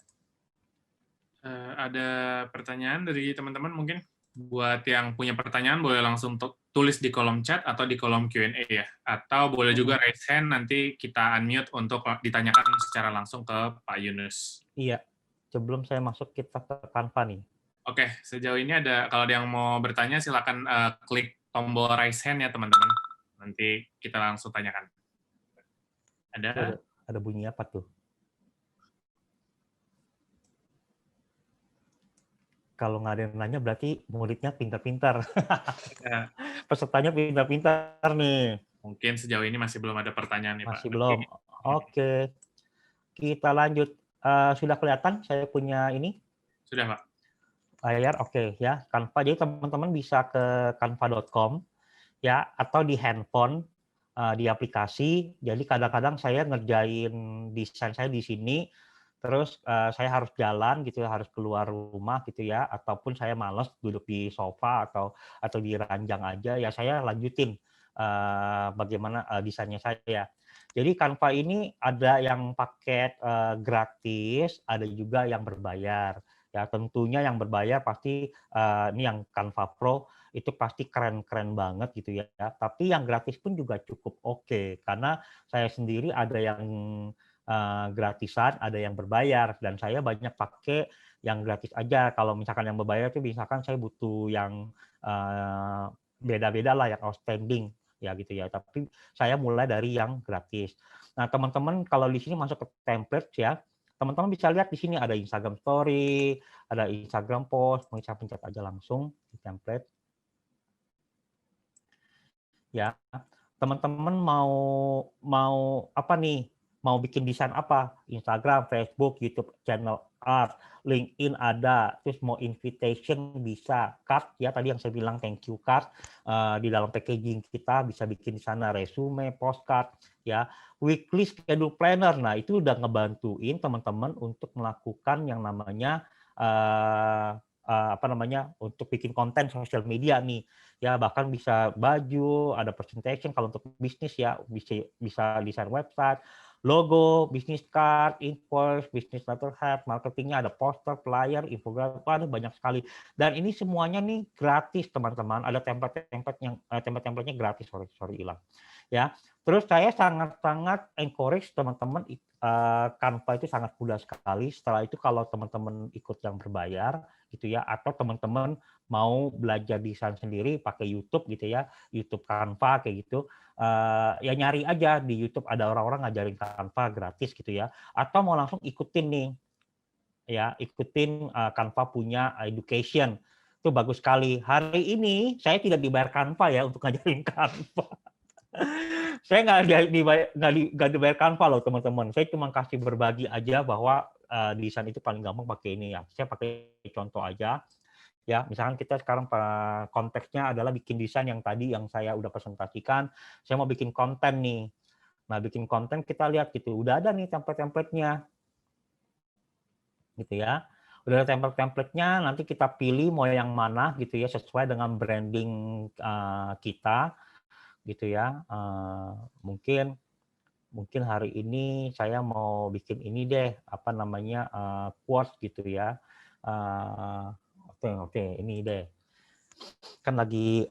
Ada pertanyaan dari teman-teman mungkin? Buat yang punya pertanyaan boleh langsung tulis di kolom chat atau di kolom Q&A ya. Atau boleh juga raise hand, nanti kita unmute untuk ditanyakan secara langsung ke Pak Yunus. Iya, sebelum saya masuk kita ke Canva nih. Oke, sejauh ini kalau ada yang mau bertanya silakan klik tombol raise hand ya teman-teman. Nanti kita langsung tanyakan. Ada bunyi apa tuh? Kalau nggak ada yang nanya berarti muridnya pintar-pintar. Ya. Pesertanya pintar-pintar nih. Mungkin sejauh ini masih belum ada pertanyaan nih Pak. Masih belum. Oke. Kita lanjut. Sudah kelihatan saya punya ini? Sudah Pak. Layar, oke ya. Canva. Jadi teman-teman bisa ke canva.com ya, atau di handphone, di aplikasi. Jadi kadang-kadang saya ngerjain desain saya di sini, terus saya harus jalan gitu ya, harus keluar rumah gitu ya, ataupun saya males duduk di sofa atau di ranjang aja, ya saya lanjutin bagaimana desainnya saya. Jadi Canva ini ada yang paket gratis, ada juga yang berbayar. Ya tentunya yang berbayar pasti ini yang Canva Pro itu pasti keren-keren banget gitu ya. Tapi yang gratis pun juga cukup oke, karena saya sendiri ada yang gratisan, ada yang berbayar, dan saya banyak pakai yang gratis aja. Kalau misalkan yang berbayar itu misalkan saya butuh yang beda-beda lah, yang outstanding ya gitu ya. Tapi saya mulai dari yang gratis. Nah teman-teman kalau di sini masuk ke template ya, teman-teman bisa lihat di sini ada Instagram Story, ada Instagram Post, mau saya pencet aja langsung di template. Ya, teman-teman mau apa nih? Mau bikin desain apa? Instagram, Facebook, YouTube channel art, LinkedIn ada, terus mau invitation bisa, card ya tadi yang saya bilang thank you card di dalam packaging kita bisa bikin di sana resume, postcard ya, weekly schedule planner. Nah, itu udah ngebantuin teman-teman untuk melakukan yang namanya apa namanya, untuk bikin konten sosial media nih. Ya, bahkan bisa baju, ada presentation kalau untuk bisnis ya, bisa desain website, logo, business card, invoice, business letterhead, marketingnya ada poster, flyer, infografis, waduh banyak sekali. Dan ini semuanya nih gratis teman-teman. Ada template-templatenya gratis, sorry hilang. Ya, terus saya sangat-sangat encourage teman-teman, Canva itu sangat mudah sekali. Setelah itu kalau teman-teman ikut yang berbayar gitu ya, atau teman-teman mau belajar desain sendiri pakai YouTube gitu ya, YouTube Canva kayak gitu, ya nyari aja di YouTube ada orang-orang ngajarin Canva gratis gitu ya, atau mau langsung ikutin nih ya, ikutin Canva punya education, itu bagus sekali. Hari ini saya tidak dibayar Canva ya untuk ngajarin Canva. Saya nggak dibayar Canva loh teman-teman. Saya cuma kasih berbagi aja bahwa desain itu paling gampang pakai ini ya. Saya pakai contoh aja. Ya, misalkan kita sekarang konteksnya adalah bikin desain yang tadi yang saya udah presentasikan. Saya mau bikin konten nih. Nah, bikin konten kita lihat gitu. Udah ada nih template-templatenya, gitu ya. Udah ada template-templatenya. Nanti kita pilih mau yang mana gitu ya sesuai dengan branding kita, gitu ya. Mungkin hari ini saya mau bikin ini deh, apa namanya, quotes gitu ya. Oke, ini deh. Kan lagi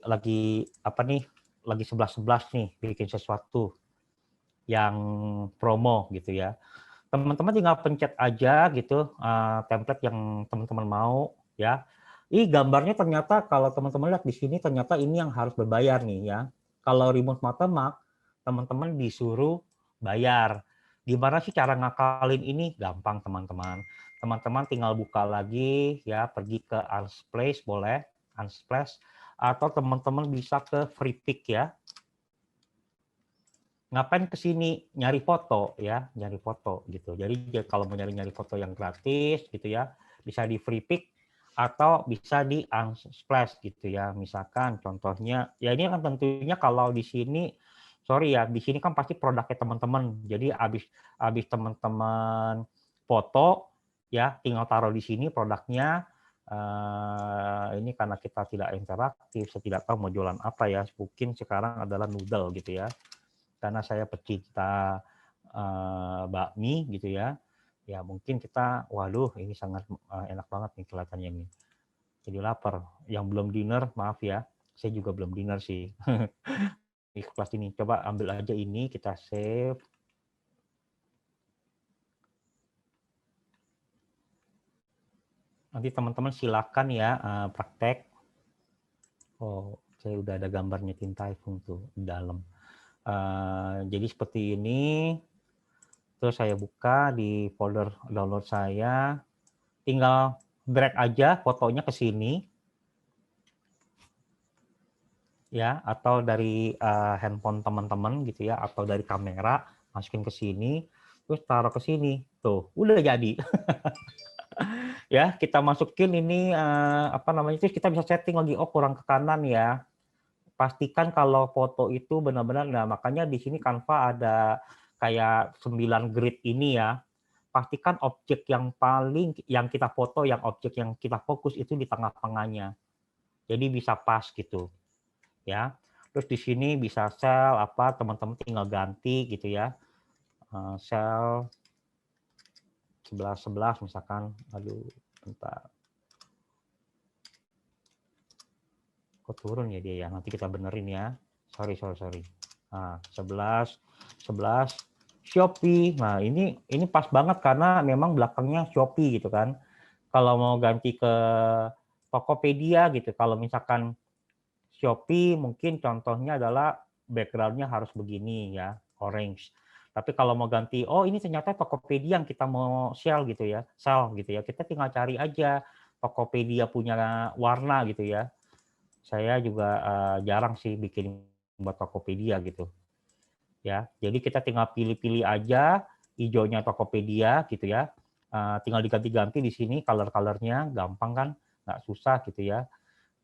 apa nih, lagi 11-11 nih bikin sesuatu yang promo gitu ya. Teman-teman tinggal pencet aja gitu, template yang teman-teman mau ya. Gambarnya ternyata kalau teman-teman lihat di sini ternyata ini yang harus berbayar nih ya. Kalau remote watermark, teman-teman disuruh bayar. Gimana sih cara ngakalin ini? Gampang teman-teman. Teman-teman tinggal buka lagi ya, pergi ke Unsplash boleh, Unsplash, atau teman-teman bisa ke Free Pick ya. Ngapain ke sini nyari foto ya, nyari foto gitu. Jadi kalau mau nyari foto yang gratis gitu ya, bisa di Free Pick atau bisa di Unsplash gitu ya. Misalkan contohnya, ya ini kan tentunya kalau di sini, sorry ya, di sini kan pasti produknya teman-teman. Jadi habis teman-teman foto ya, tinggal taruh di sini produknya. Ini karena kita tidak interaktif, saya tidak tahu mau jualan apa ya. Mungkin sekarang adalah noodle gitu ya. Karena saya pecinta bakmi gitu ya, ya mungkin kita, waduh ini sangat enak banget nih kelihatannya nih. Jadi lapar. Yang belum dinner, maaf ya, saya juga belum dinner sih. Di kelas ini, coba ambil aja ini, kita save. Nanti teman-teman silakan ya praktek. Oh, saya udah ada gambarnya Tin Typhoon tuh di dalam. Jadi seperti ini. Terus saya buka di folder download saya, tinggal drag aja fotonya ke sini, ya, atau dari handphone teman-teman gitu ya, atau dari kamera, masukin ke sini, terus taruh ke sini, tuh, udah jadi. Ya, kita masukin ini apa namanya, terus kita bisa setting lagi, oh kurang ke kanan ya. Pastikan kalau foto itu benar-benar, nah makanya di sini Canva ada kayak 9 grid ini ya. Pastikan objek yang yang kita foto, yang objek yang kita fokus itu di tengah-tengahnya. Jadi bisa pas gitu ya. Terus di sini bisa sel apa, teman-teman tinggal ganti gitu ya. Sel 11-11 misalkan. Aduh, bentar. Kok turun ya dia ya? Nanti kita benerin ya. Sorry. Nah, 11 Shopee. Nah, ini pas banget karena memang belakangnya Shopee gitu kan. Kalau mau ganti ke Tokopedia gitu, kalau misalkan Shopee mungkin contohnya adalah background-nya harus begini ya, orange. Tapi kalau mau ganti, oh ini ternyata Tokopedia yang kita mau sell gitu ya, kita tinggal cari aja Tokopedia punya warna gitu ya. Saya juga jarang sih bikin buat Tokopedia gitu ya. Jadi kita tinggal pilih-pilih aja hijaunya Tokopedia gitu ya. Tinggal diganti-ganti di sini color-colornya, gampang kan, nggak susah gitu ya.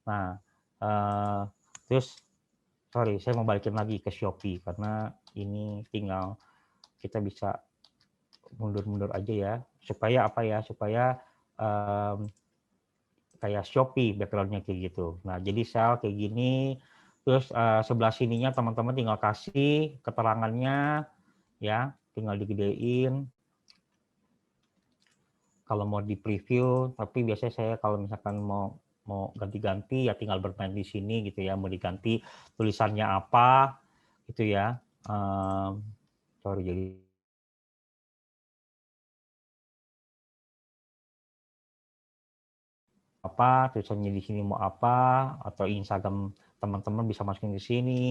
Nah, terus sorry, saya mau balikin lagi ke Shopee karena ini tinggal kita bisa mundur-mundur aja ya, supaya apa ya, supaya kayak Shopee backgroundnya kayak gitu. Nah, jadi sel kayak gini, terus sebelah sininya teman-teman tinggal kasih keterangannya, ya, tinggal digedein. Kalau mau di preview, tapi biasanya saya kalau misalkan mau ganti-ganti ya tinggal bermain di sini gitu ya, mau diganti tulisannya apa gitu ya. Sorry, jadi apa tulisannya di sini mau apa, atau Instagram teman-teman bisa masukin di sini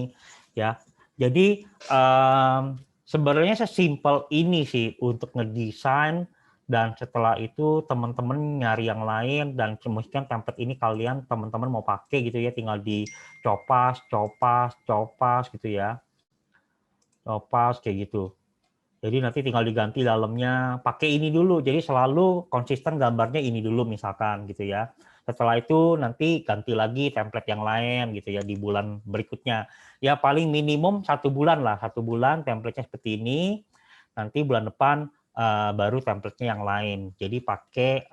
ya. Jadi sebenarnya sesimpel ini sih untuk ngedesain, dan setelah itu teman-teman nyari yang lain, dan mungkin template ini kalian teman-teman mau pakai gitu ya, tinggal dicopas gitu ya, copas kayak gitu. Jadi nanti tinggal diganti dalamnya pakai ini dulu. Jadi selalu konsisten gambarnya ini dulu misalkan gitu ya. Setelah itu nanti ganti lagi template yang lain gitu ya di bulan berikutnya. Ya paling minimum 1 bulan lah. 1 bulan template-nya seperti ini. Nanti bulan depan baru template-nya yang lain. Jadi pakai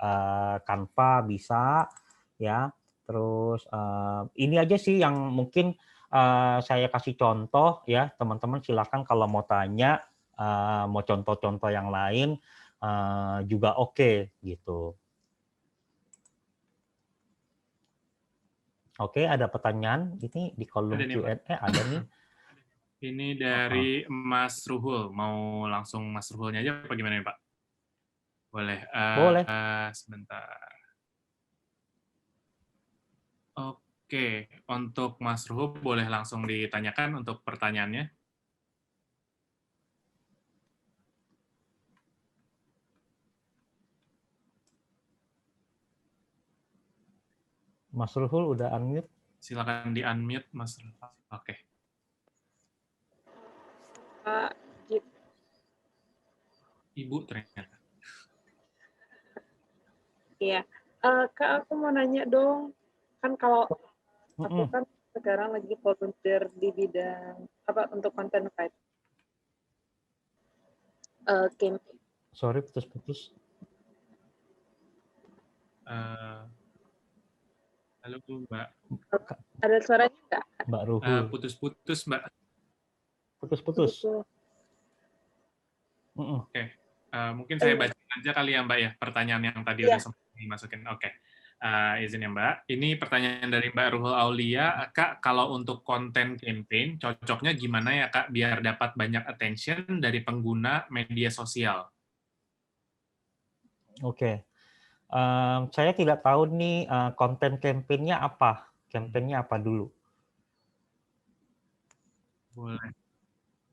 Canva bisa ya. Terus ini aja sih yang mungkin saya kasih contoh ya. Teman-teman silakan kalau mau tanya, mau contoh-contoh yang lain juga oke gitu. Oke, ada pertanyaan ini di kolom Ada nih, Pak. Q&A ada nih. Ini dari Mas Ruhul. Mau langsung Mas Ruhulnya aja apa gimana nih, Pak? Boleh. Boleh. Sebentar. Oke, untuk Mas Ruhul boleh langsung ditanyakan untuk pertanyaannya. Mas Ruhul udah unmute. Silakan di-unmute, Mas Ruhul. Oke. Pak Jip. Ibu ternyata. Iya. Kak, aku mau nanya dong. Kan kalau aku kan sekarang lagi volunteer di bidang apa untuk content write. Campaign. Sorry, putus-putus. Halo, Mbak. Ada suaranya nggak? Mbak Ruhul. Putus-putus, Mbak. Putus-putus. Oke. Mungkin saya baca aja kali ya, Mbak ya, pertanyaan yang tadi udah sempat dimasukin. Oke. Izin ya, Mbak. Ini pertanyaan dari Mbak Ruhul Aulia. Kak, kalau untuk konten campaign, cocoknya gimana ya, Kak, biar dapat banyak attention dari pengguna media sosial? Oke. Saya tidak tahu nih konten campaign-nya apa. Campaign-nya apa dulu? Boleh.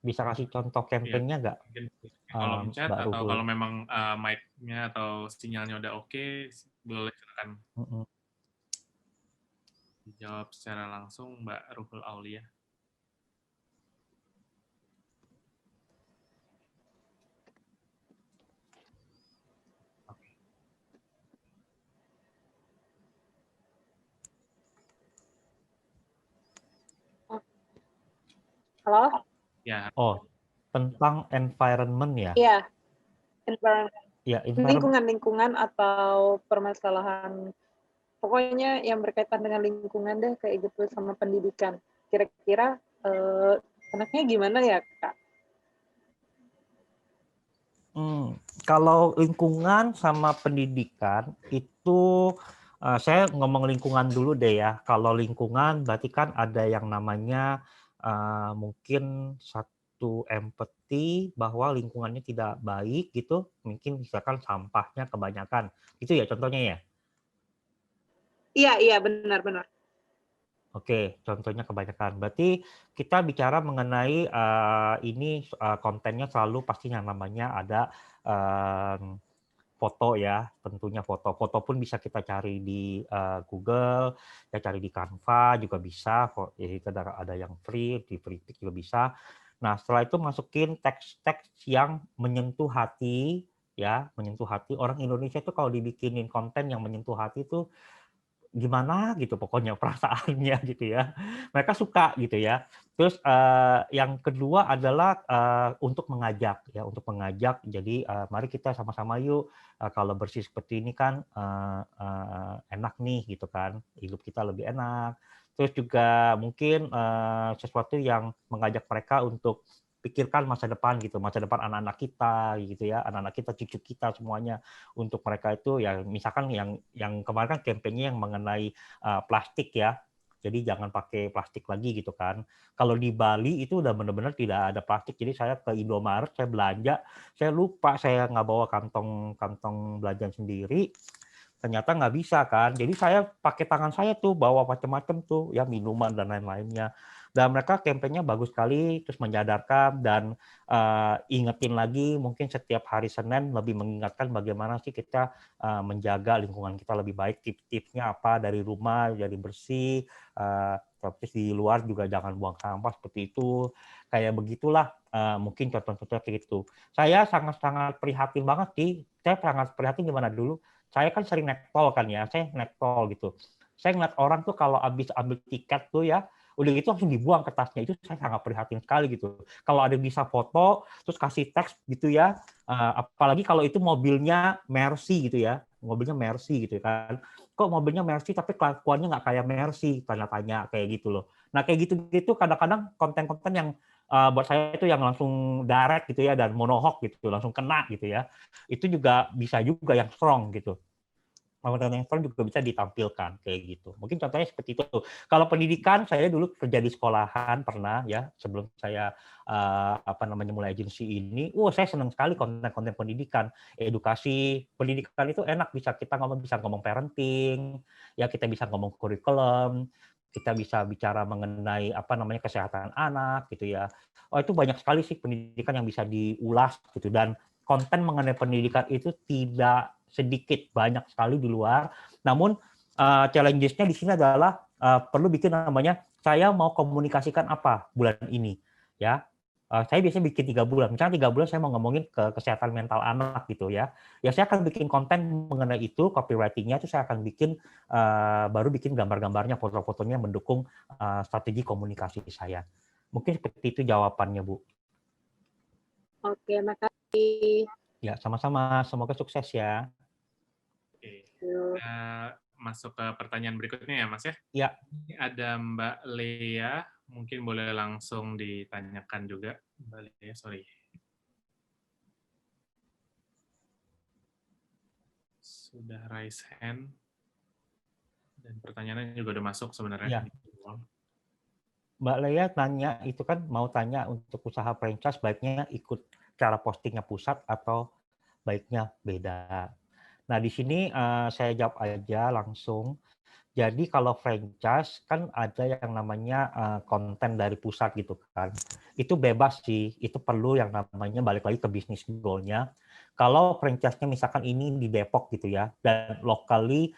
Bisa kasih contoh campaign-nya nggak? Mungkin kolom chat Mbak atau Ruhul. kalau memang mic-nya atau sinyalnya udah oke, boleh silakan dijawab secara langsung, Mbak Ruhul Aulia. Halo? Ya. Oh, tentang environment ya? Iya. Environment. Ya, environment. Lingkungan atau permasalahan. Pokoknya yang berkaitan dengan lingkungan deh, kayak gitu, sama pendidikan. Kira-kira enaknya gimana ya, Kak? Kalau lingkungan sama pendidikan itu saya ngomong lingkungan dulu deh ya. Kalau lingkungan berarti kan ada yang namanya mungkin satu empati bahwa lingkungannya tidak baik gitu. Mungkin misalkan sampahnya kebanyakan. Itu ya contohnya ya? Iya, benar-benar. Oke, contohnya kebanyakan. Berarti kita bicara mengenai ini kontennya selalu pasti yang namanya ada foto ya, tentunya foto. Foto pun bisa kita cari di Google, ya cari di Canva juga bisa. Ya, itu ada yang free, di Freepik juga bisa. Nah, setelah itu masukin teks-teks yang menyentuh hati, ya, menyentuh hati. Orang Indonesia itu kalau dibikinin konten yang menyentuh hati itu gimana gitu pokoknya perasaannya gitu ya. Mereka suka gitu ya. Terus yang kedua adalah untuk mengajak ya, untuk mengajak. Jadi mari kita sama-sama yuk kalau bersih seperti ini kan enak nih gitu kan, hidup kita lebih enak. Terus juga mungkin sesuatu yang mengajak mereka untuk pikirkan masa depan gitu, masa depan anak-anak kita gitu ya, anak-anak kita, cucu kita semuanya. Untuk mereka itu ya misalkan yang kemarin kan kampanye yang mengenai plastik ya. Jadi jangan pakai plastik lagi gitu kan. Kalau di Bali itu udah benar-benar tidak ada plastik. Jadi saya ke Indomaret, saya belanja, saya lupa saya nggak bawa kantong belanjaan sendiri. Ternyata nggak bisa kan. Jadi saya pakai tangan saya tuh bawa macam-macam tuh ya minuman dan lain-lainnya. Dan mereka kampanye bagus sekali, terus menyadarkan dan ingetin lagi mungkin setiap hari Senin lebih mengingatkan bagaimana sih kita menjaga lingkungan kita lebih baik. Tips-tipsnya apa dari rumah jadi bersih, terus di luar juga jangan buang sampah seperti itu. Kayak begitulah mungkin contoh-contoh kayak gitu. Saya sangat-sangat prihatin banget sih. Saya sangat prihatin gimana dulu. Saya kan sering naik tol kan ya, saya naik tol gitu. Saya ngeliat orang tuh kalau habis ambil tiket tuh ya, udah gitu langsung dibuang ke tasnya, itu saya sangat prihatin sekali gitu. Kalau ada bisa foto, terus kasih teks gitu ya, apalagi kalau itu mobilnya Mercy gitu ya, mobilnya Mercy gitu kan. Kok mobilnya Mercy tapi kelakuannya nggak kayak Mercy, tanya-tanya kayak gitu loh. Nah kayak gitu-gitu kadang-kadang konten-konten yang buat saya itu yang langsung direct gitu ya, dan monohok gitu, langsung kena gitu ya. Itu juga bisa juga yang strong gitu. Konten yang strong juga bisa ditampilkan kayak gitu. Mungkin contohnya seperti itu. Kalau pendidikan saya dulu kerja di sekolahan pernah ya, sebelum saya mulai agensi ini. Saya senang sekali konten-konten pendidikan, edukasi. Pendidikan itu enak, bisa ngomong parenting, ya kita bisa ngomong kurikulum, kita bisa bicara mengenai kesehatan anak gitu ya. Itu banyak sekali sih pendidikan yang bisa diulas gitu, dan konten mengenai pendidikan itu tidak sedikit, banyak sekali di luar. Namun challenges-nya di sini adalah perlu bikin namanya saya mau komunikasikan apa bulan ini ya. Saya biasanya bikin 3 bulan. Misalnya 3 bulan saya mau ngomongin ke kesehatan mental anak gitu ya. Ya saya akan bikin konten mengenai itu, copywriting-nya itu saya akan bikin baru bikin gambar-gambarnya, foto-fotonya mendukung strategi komunikasi saya. Mungkin seperti itu jawabannya, Bu. Oke, makasih. Ya, sama-sama. Semoga sukses ya. Oke. Yuk. Masuk ke pertanyaan berikutnya ya, Mas ya. Ya. Ini ada Mbak Lea, mungkin boleh langsung ditanyakan juga. Mbak Lea, sorry. Sudah raise hand. Dan pertanyaannya juga udah masuk sebenarnya. Ya. Mbak Lea tanya, itu kan mau tanya untuk usaha franchise baiknya ikut cara postingnya pusat atau baiknya beda. Nah, di sini saya jawab aja langsung. Jadi kalau franchise kan ada yang namanya konten dari pusat gitu kan. Itu bebas sih, itu perlu yang namanya balik lagi ke bisnis goal-nya. Kalau franchise-nya misalkan ini di Depok gitu ya, dan locally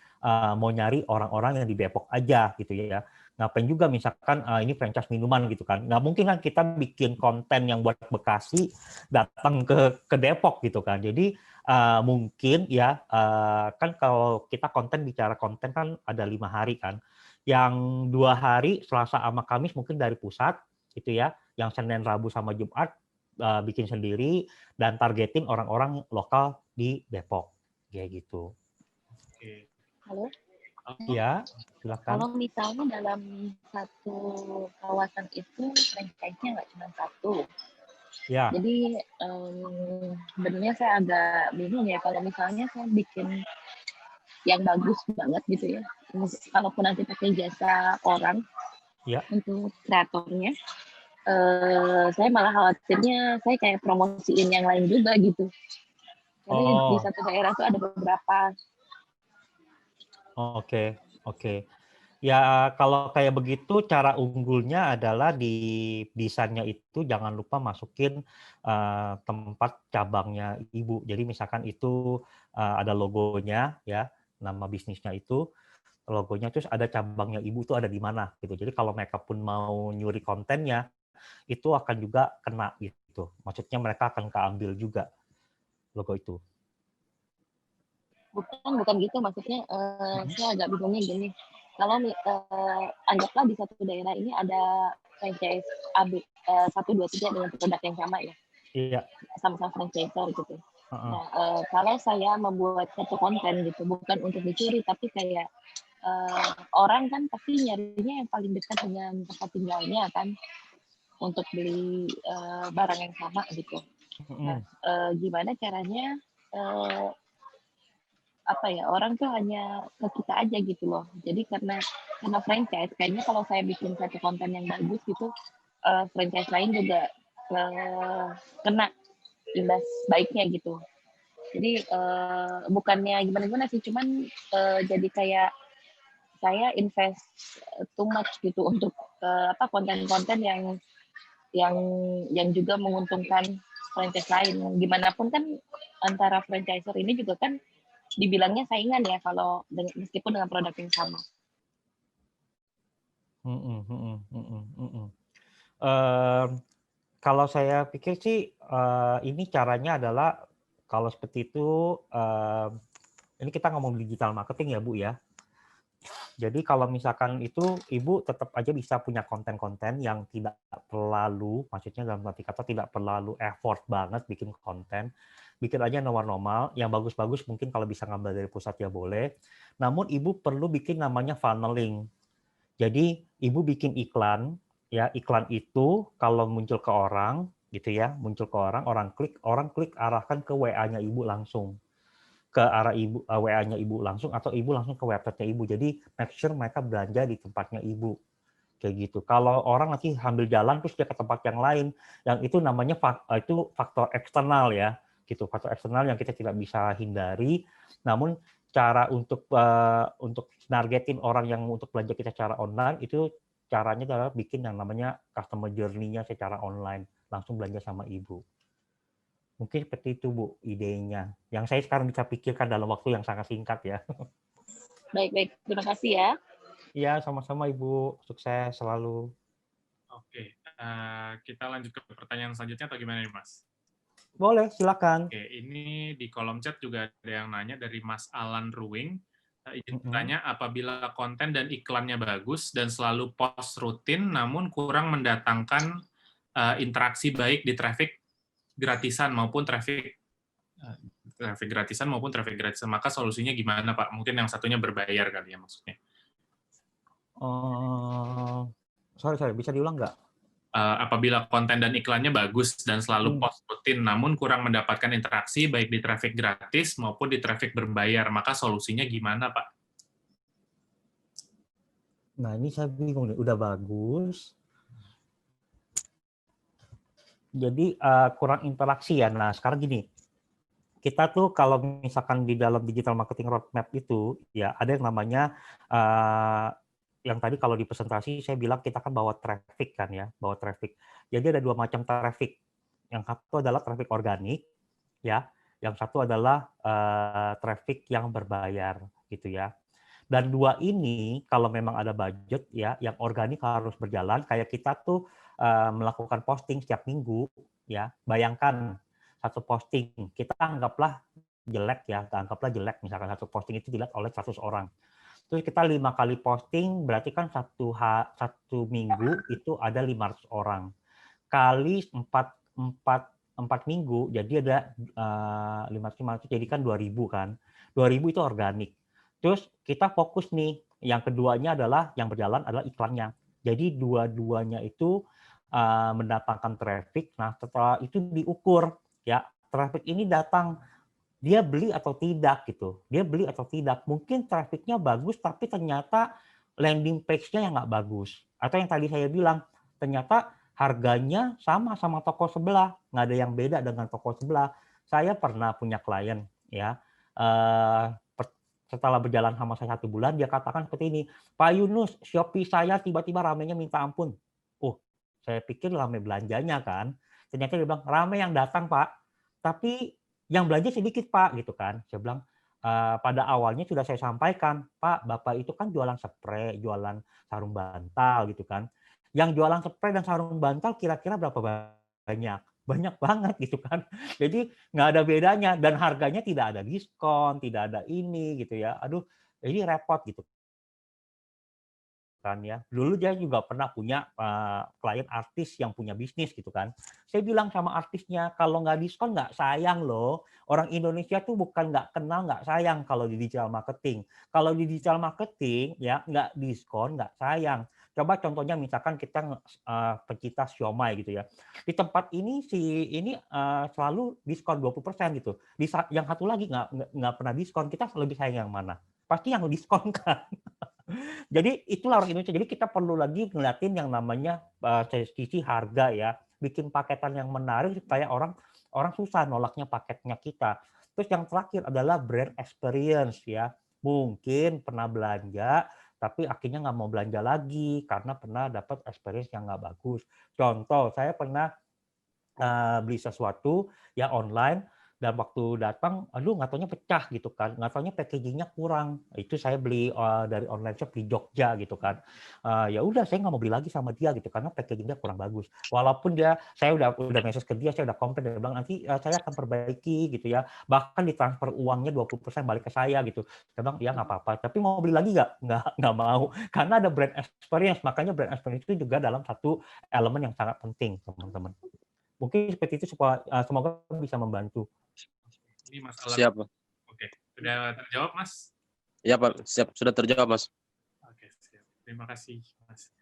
mau nyari orang-orang yang di Depok aja gitu ya. Ngapain juga misalkan ini franchise minuman gitu kan. Nggak mungkin kan kita bikin konten yang buat Bekasi datang ke Depok gitu kan. Jadi mungkin ya kan kalau kita bicara konten kan ada 5 hari kan. Yang 2 hari Selasa sama Kamis mungkin dari pusat gitu ya. Yang Senin, Rabu sama Jumat bikin sendiri dan targetin orang-orang lokal di Depok kayak gitu. Oke. Halo. Ya, silakan. Kalau misalnya dalam satu kawasan itu franchise-nya nggak cuma satu. Ya. Jadi sebenarnya saya agak bingung ya kalau misalnya saya bikin yang bagus banget gitu ya. Kalaupun nanti pakai jasa orang untuk kreatornya, saya malah khawatirnya saya kayak promosiin yang lain juga gitu. Jadi di satu daerah itu ada beberapa. Oke. Ya, kalau kayak begitu cara unggulnya adalah di desainnya itu jangan lupa masukin tempat cabangnya Ibu. Jadi misalkan itu ada logonya ya, nama bisnisnya itu, logonya terus ada cabangnya Ibu itu ada di mana gitu. Jadi kalau mereka pun mau nyuri kontennya, itu akan juga kena gitu. Maksudnya mereka akan keambil juga logo itu. Bukan gitu, maksudnya, saya agak bingungnya gini, kalau anggaplah di satu daerah ini ada franchise AB, 1, 2, 3 dengan produk yang sama ya, Iya. sama-sama franchisor gitu. Heeh. Nah, kalau saya membuat satu konten gitu, bukan untuk dicuri, tapi kayak, orang kan pasti nyarinya yang paling dekat dengan tempat tinggalnya kan, untuk beli, barang yang sama gitu. Nah, gimana caranya, eee apa ya, orang tuh hanya ke kita aja gitu loh. Jadi karena franchise, kayaknya kalau saya bikin satu konten yang bagus gitu, franchise lain juga, kena imbas baiknya gitu. Jadi, bukannya gimana-gimana sih, cuman, jadi kayak saya invest too much gitu untuk, konten-konten yang yang juga menguntungkan franchise lain. Gimana pun kan antara franchisor ini juga kan dibilangnya saingan ya kalau meskipun dengan produk yang sama. Kalau saya pikir sih, ini caranya adalah kalau seperti itu, ini kita ngomong digital marketing ya, Bu, ya. Jadi kalau misalkan itu Ibu tetap aja bisa punya konten-konten yang tidak terlalu, maksudnya dalam arti kata tidak terlalu effort banget bikin konten. Bikin aja normal-normal, yang bagus-bagus mungkin kalau bisa ngambil dari pusat ya boleh. Namun Ibu perlu bikin namanya funneling. Jadi Ibu bikin iklan, ya iklan itu kalau muncul ke orang, gitu ya, muncul ke orang klik arahkan ke WA-nya Ibu langsung. Ke arah Ibu, WA-nya Ibu langsung atau Ibu langsung ke website-nya Ibu. Jadi make sure mereka belanja di tempatnya Ibu. Kayak gitu. Kalau orang nanti sambil jalan terus dia ke tempat yang lain, yang itu namanya itu faktor eksternal ya. Gitu, faktor eksternal yang kita tidak bisa hindari. Namun cara untuk nargetin orang yang untuk belanja kita secara online itu caranya adalah bikin yang namanya customer journey-nya secara online, langsung belanja sama Ibu. Mungkin seperti itu, Bu, idenya. Yang saya sekarang bisa pikirkan dalam waktu yang sangat singkat ya. Baik. Terima kasih ya. Iya, sama-sama Ibu. Sukses selalu. Oke, kita lanjut ke pertanyaan selanjutnya atau gimana nih, Mas? Boleh, silakan. Oke, ini di kolom chat juga ada yang nanya dari Mas Alan Ruing. Izin Mm-mm. bertanya, apabila konten dan iklannya bagus dan selalu post rutin, namun kurang mendatangkan interaksi baik di traffic gratisan maupun traffic gratisan, maka solusinya gimana, Pak? Mungkin yang satunya berbayar kali ya maksudnya. Sorry, bisa diulang nggak? Apabila konten dan iklannya bagus dan selalu post rutin, namun kurang mendapatkan interaksi baik di traffic gratis maupun di traffic berbayar, maka solusinya gimana, Pak? Nah, ini saya bingung nih. Udah bagus. Jadi kurang interaksi ya. Nah, sekarang gini. Kita tuh kalau misalkan di dalam digital marketing roadmap itu, ya ada yang namanya yang tadi kalau di presentasi saya bilang kita kan bawa traffic kan ya, bawa traffic. Jadi ada 2 macam traffic. Yang satu adalah traffic organik, ya. Yang satu adalah traffic yang berbayar, gitu ya. Dan 2 ini kalau memang ada budget ya, yang organik harus berjalan. Kayak kita tuh melakukan posting setiap minggu, ya. Bayangkan satu posting kita anggaplah jelek ya, misalkan satu posting itu dilihat oleh 100 orang. Terus kita 5 kali posting, berarti kan satu minggu itu ada 500 orang. Kali 4 minggu, jadi ada 500, jadi kan 2.000 kan. 2.000 itu organik. Terus kita fokus nih, yang keduanya adalah, yang berjalan adalah iklannya. Jadi dua-duanya itu mendatangkan traffic. Nah, setelah itu diukur, ya traffic ini datang, dia beli atau tidak gitu. Dia beli atau tidak. Mungkin trafficnya bagus, tapi ternyata landing page-nya yang nggak bagus. Atau yang tadi saya bilang, ternyata harganya sama toko sebelah, nggak ada yang beda dengan toko sebelah. Saya pernah punya klien, ya, setelah berjalan sama saya 1 bulan, dia katakan seperti ini, Pak Yunus, Shopee saya tiba-tiba ramenya minta ampun. Saya pikir rame belanjanya kan. Ternyata dia bilang, rame yang datang Pak, tapi yang belanja sedikit Pak, gitu kan. Saya bilang, pada awalnya sudah saya sampaikan, Pak, Bapak itu kan jualan spray, jualan sarung bantal gitu kan. Yang jualan spray dan sarung bantal kira-kira berapa banyak? banyak banget gitu kan. Jadi nggak ada bedanya dan harganya tidak ada diskon, tidak ada ini gitu ya. Aduh, ini repot gitu kan ya. Dulu dia juga pernah punya klien artis yang punya bisnis gitu kan. Saya bilang sama artisnya, kalau nggak diskon nggak sayang loh. Orang Indonesia tuh bukan nggak kenal, nggak sayang kalau di digital marketing. Kalau di digital marketing ya nggak diskon, nggak sayang. Coba contohnya misalkan kita pencinta siomay gitu ya. Di tempat ini ini selalu diskon 20% gitu. Di yang satu lagi nggak pernah diskon. Kita lebih sayang yang mana? Pasti yang diskon kan. Jadi itulah orang Indonesia. Jadi kita perlu lagi ngeliatin yang namanya sisi harga ya, bikin paketan yang menarik supaya orang orang susah nolaknya paketnya kita. Terus yang terakhir adalah brand experience ya. Mungkin pernah belanja, tapi akhirnya nggak mau belanja lagi karena pernah dapat experience yang nggak bagus. Contoh, saya pernah beli sesuatu yang online dan waktu datang, aduh nggak taunya pecah gitu kan, nggak taunya packagingnya kurang. Itu saya beli dari online shop di Jogja gitu kan. Ya udah saya nggak mau beli lagi sama dia gitu karena packagingnya kurang bagus. Walaupun saya udah message ke dia, saya udah komplain, dia bilang nanti saya akan perbaiki gitu ya. Bahkan ditransfer uangnya 20% balik ke saya gitu. Saya bilang ya nggak apa-apa. Tapi mau beli lagi nggak mau karena ada brand experience. Makanya brand experience itu juga dalam satu elemen yang sangat penting teman-teman. Mungkin seperti itu semoga bisa membantu. Ini masalah. Siap, Pak. Oke, sudah terjawab, Mas? Ya, Pak. Siap, sudah terjawab, Mas. Oke, siap. Terima kasih, Mas.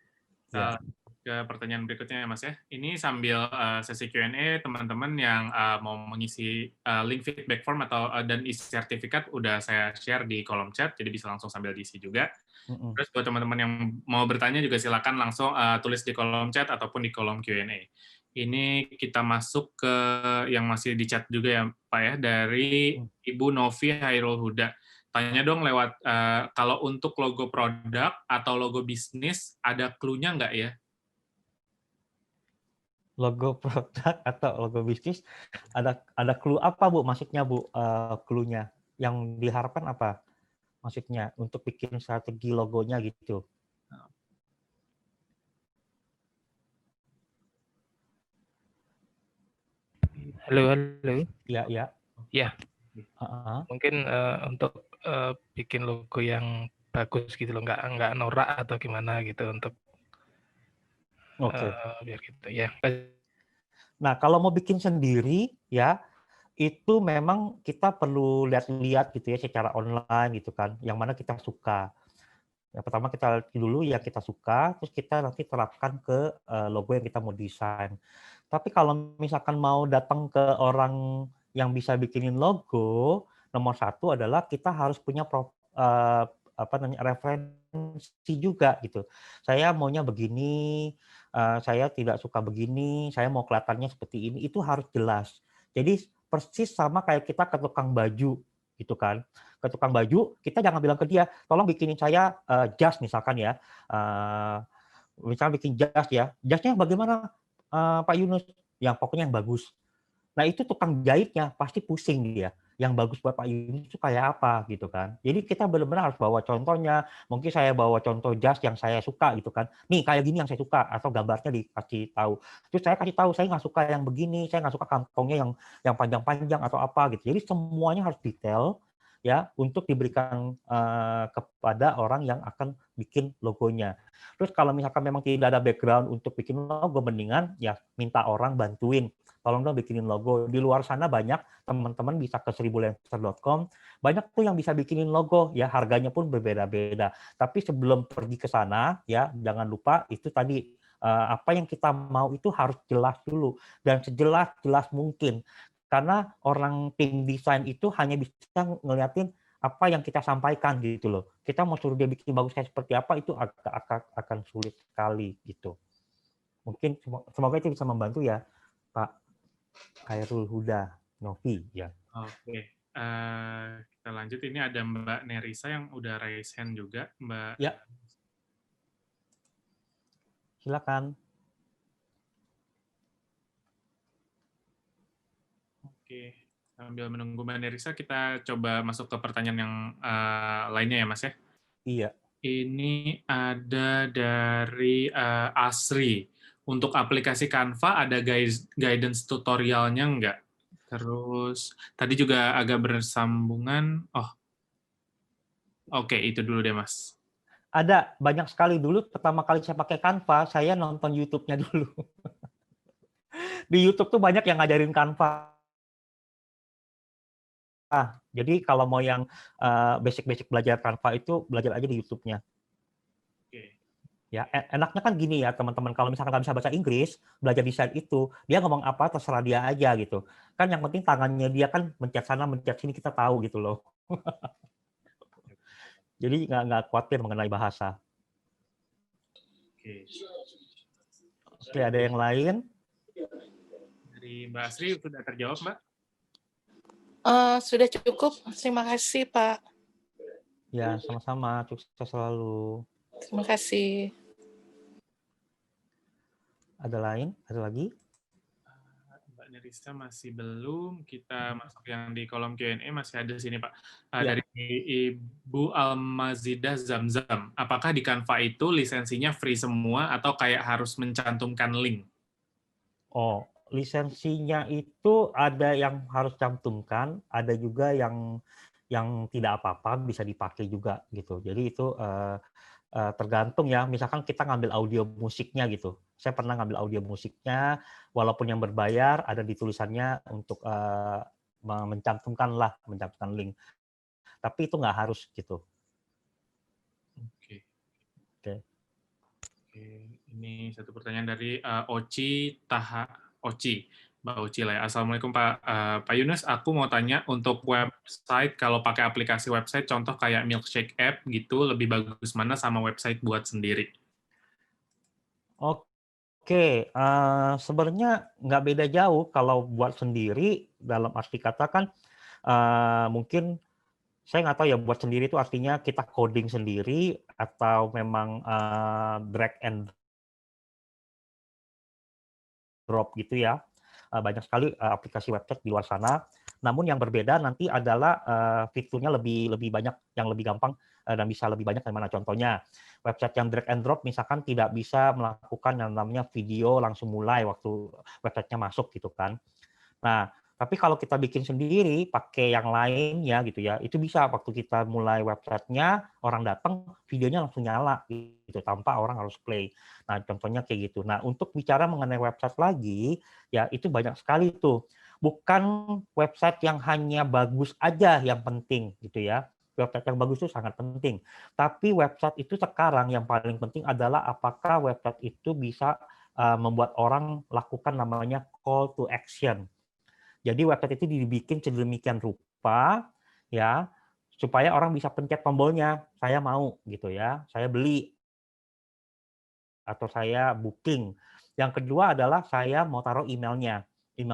Ya. Ke pertanyaan berikutnya ya, Mas ya. Ini sambil sesi Q&A, teman-teman yang mau mengisi link feedback form atau dan isi sertifikat udah saya share di kolom chat, jadi bisa langsung sambil diisi juga. Terus buat teman-teman yang mau bertanya juga silakan langsung tulis di kolom chat ataupun di kolom Q&A. Ini kita masuk ke yang masih di chat juga ya, Pak ya, dari Ibu Novi Hairul Huda. Tanya dong lewat, kalau untuk logo produk atau logo bisnis, ada clue-nya nggak ya? Logo produk atau logo bisnis, ada clue apa Bu? Maksudnya Bu, clue-nya? Yang diharapkan apa? Maksudnya untuk bikin strategi logonya gitu. Halo. Ya. Ya, mungkin untuk bikin logo yang bagus gitu loh, nggak norak atau gimana gitu untuk biar gitu ya. Nah, kalau mau bikin sendiri ya, itu memang kita perlu lihat-lihat gitu ya secara online gitu kan, yang mana kita suka. Yang pertama kita lihat dulu yang kita suka, terus kita nanti terapkan ke logo yang kita mau desain. Tapi kalau misalkan mau datang ke orang yang bisa bikinin logo, nomor satu adalah kita harus punya referensi juga gitu. Saya maunya begini, saya tidak suka begini, saya mau kelihatannya seperti ini, itu harus jelas. Jadi persis sama kayak kita ke tukang baju gitu kan. Ke tukang baju, kita jangan bilang ke dia, tolong bikinin saya jas misalkan ya. Misalnya bikin jas ya. Jasnya bagaimana Pak Yunus? Yang pokoknya yang bagus. Nah itu tukang jahitnya pasti pusing dia. Yang bagus buat Pak Yunus itu kayak apa gitu kan. Jadi kita benar-benar harus bawa contohnya. Mungkin saya bawa contoh jas yang saya suka gitu kan. Nih kayak gini yang saya suka. Atau gambarnya dikasih tahu. Terus saya kasih tahu, saya nggak suka yang begini. Saya nggak suka kantongnya yang panjang-panjang atau apa gitu. Jadi semuanya harus detail ya untuk diberikan kepada orang yang akan bikin logonya. Terus kalau misalkan memang tidak ada background untuk bikin logo, mendingan ya minta orang bantuin. Tolong dong bikinin logo. Di luar sana banyak teman-teman bisa ke 1000lenser.com. Banyak tuh yang bisa bikinin logo ya, harganya pun berbeda-beda. Tapi sebelum pergi ke sana ya jangan lupa itu tadi apa yang kita mau itu harus jelas dulu dan sejelas-jelas mungkin. Karena orang tim desain itu hanya bisa ngeliatin apa yang kita sampaikan gitu loh. Kita mau suruh dia bikin bagus kayak seperti apa itu akan sulit sekali gitu. Mungkin semoga itu bisa membantu ya Pak Hairul Huda Novi ya. Oke. Kita lanjut. Ini ada Mbak Nerisa yang udah raise hand juga, Mbak. Ya. Silakan. Oke, sambil menunggu Mbak Nerisa, kita coba masuk ke pertanyaan yang lainnya ya, Mas ya? Iya. Ini ada dari Asri. Untuk aplikasi Canva ada guidance tutorialnya nggak? Terus tadi juga agak bersambungan. Oh, oke, itu dulu deh, Mas. Ada banyak sekali. Dulu pertama kali saya pakai Canva, saya nonton YouTube-nya dulu. Di YouTube tuh banyak yang ngajarin Canva. Jadi kalau mau yang basic-basic belajar Canva itu belajar aja di YouTube-nya. Oke. Ya, enaknya kan gini ya teman-teman, kalau misalkan nggak bisa bahasa Inggris, belajar desain itu, dia ngomong apa terserah dia aja gitu. Kan yang penting tangannya dia kan mencet sana, mencet sini, kita tahu gitu loh. Jadi nggak khawatir mengenai bahasa. Oke. Oke, ada yang lain? Dari Mbak Asri sudah terjawab, Mbak? Sudah cukup. Terima kasih, Pak. Ya, sama-sama. Sukses selalu. Terima kasih. Ada lain? Ada lagi? Mbak Nerissa masih belum. Kita masuk yang di kolom Q&A, masih ada sini, Pak. Ya. Dari Ibu Almazidah Zamzam. Apakah di Canva itu lisensinya free semua atau kayak harus mencantumkan link? Oh, lisensinya itu ada yang harus cantumkan, ada juga yang tidak apa-apa bisa dipakai juga gitu. Jadi itu tergantung ya. Misalkan kita ngambil audio musiknya gitu. Saya pernah ngambil audio musiknya, walaupun yang berbayar ada di tulisannya untuk mencantumkan link. Tapi itu nggak harus gitu. Oke. Oke. Oke. Ini satu pertanyaan dari Oci Mbak Oci lah ya. Assalamualaikum Pak Yunus, aku mau tanya untuk website, kalau pakai aplikasi website, contoh kayak Milkshake App gitu, lebih bagus mana sama website buat sendiri? Oke, sebenarnya nggak beda jauh kalau buat sendiri, dalam arti kata kan mungkin saya nggak tahu ya, buat sendiri itu artinya kita coding sendiri atau memang drag and drop gitu ya. Banyak sekali aplikasi website di luar sana. Namun yang berbeda nanti adalah fiturnya lebih banyak, yang lebih gampang dan bisa lebih banyak dari mana. Contohnya, website yang drag and drop misalkan tidak bisa melakukan yang namanya video langsung mulai waktu websitenya masuk gitu kan. Nah, tapi kalau kita bikin sendiri pakai yang lainnya gitu ya, itu bisa waktu kita mulai websitenya, orang datang, videonya langsung nyala gitu tanpa orang harus play. Nah, contohnya kayak gitu. Nah, untuk bicara mengenai website lagi, ya itu banyak sekali tuh. Bukan website yang hanya bagus aja yang penting gitu ya. Website yang bagus itu sangat penting. Tapi website itu sekarang yang paling penting adalah apakah website itu bisa membuat orang lakukan namanya call to action. Jadi website itu dibikin sedemikian rupa ya supaya orang bisa pencet tombolnya, saya mau gitu ya, saya beli atau saya booking. Yang kedua adalah saya mau taruh email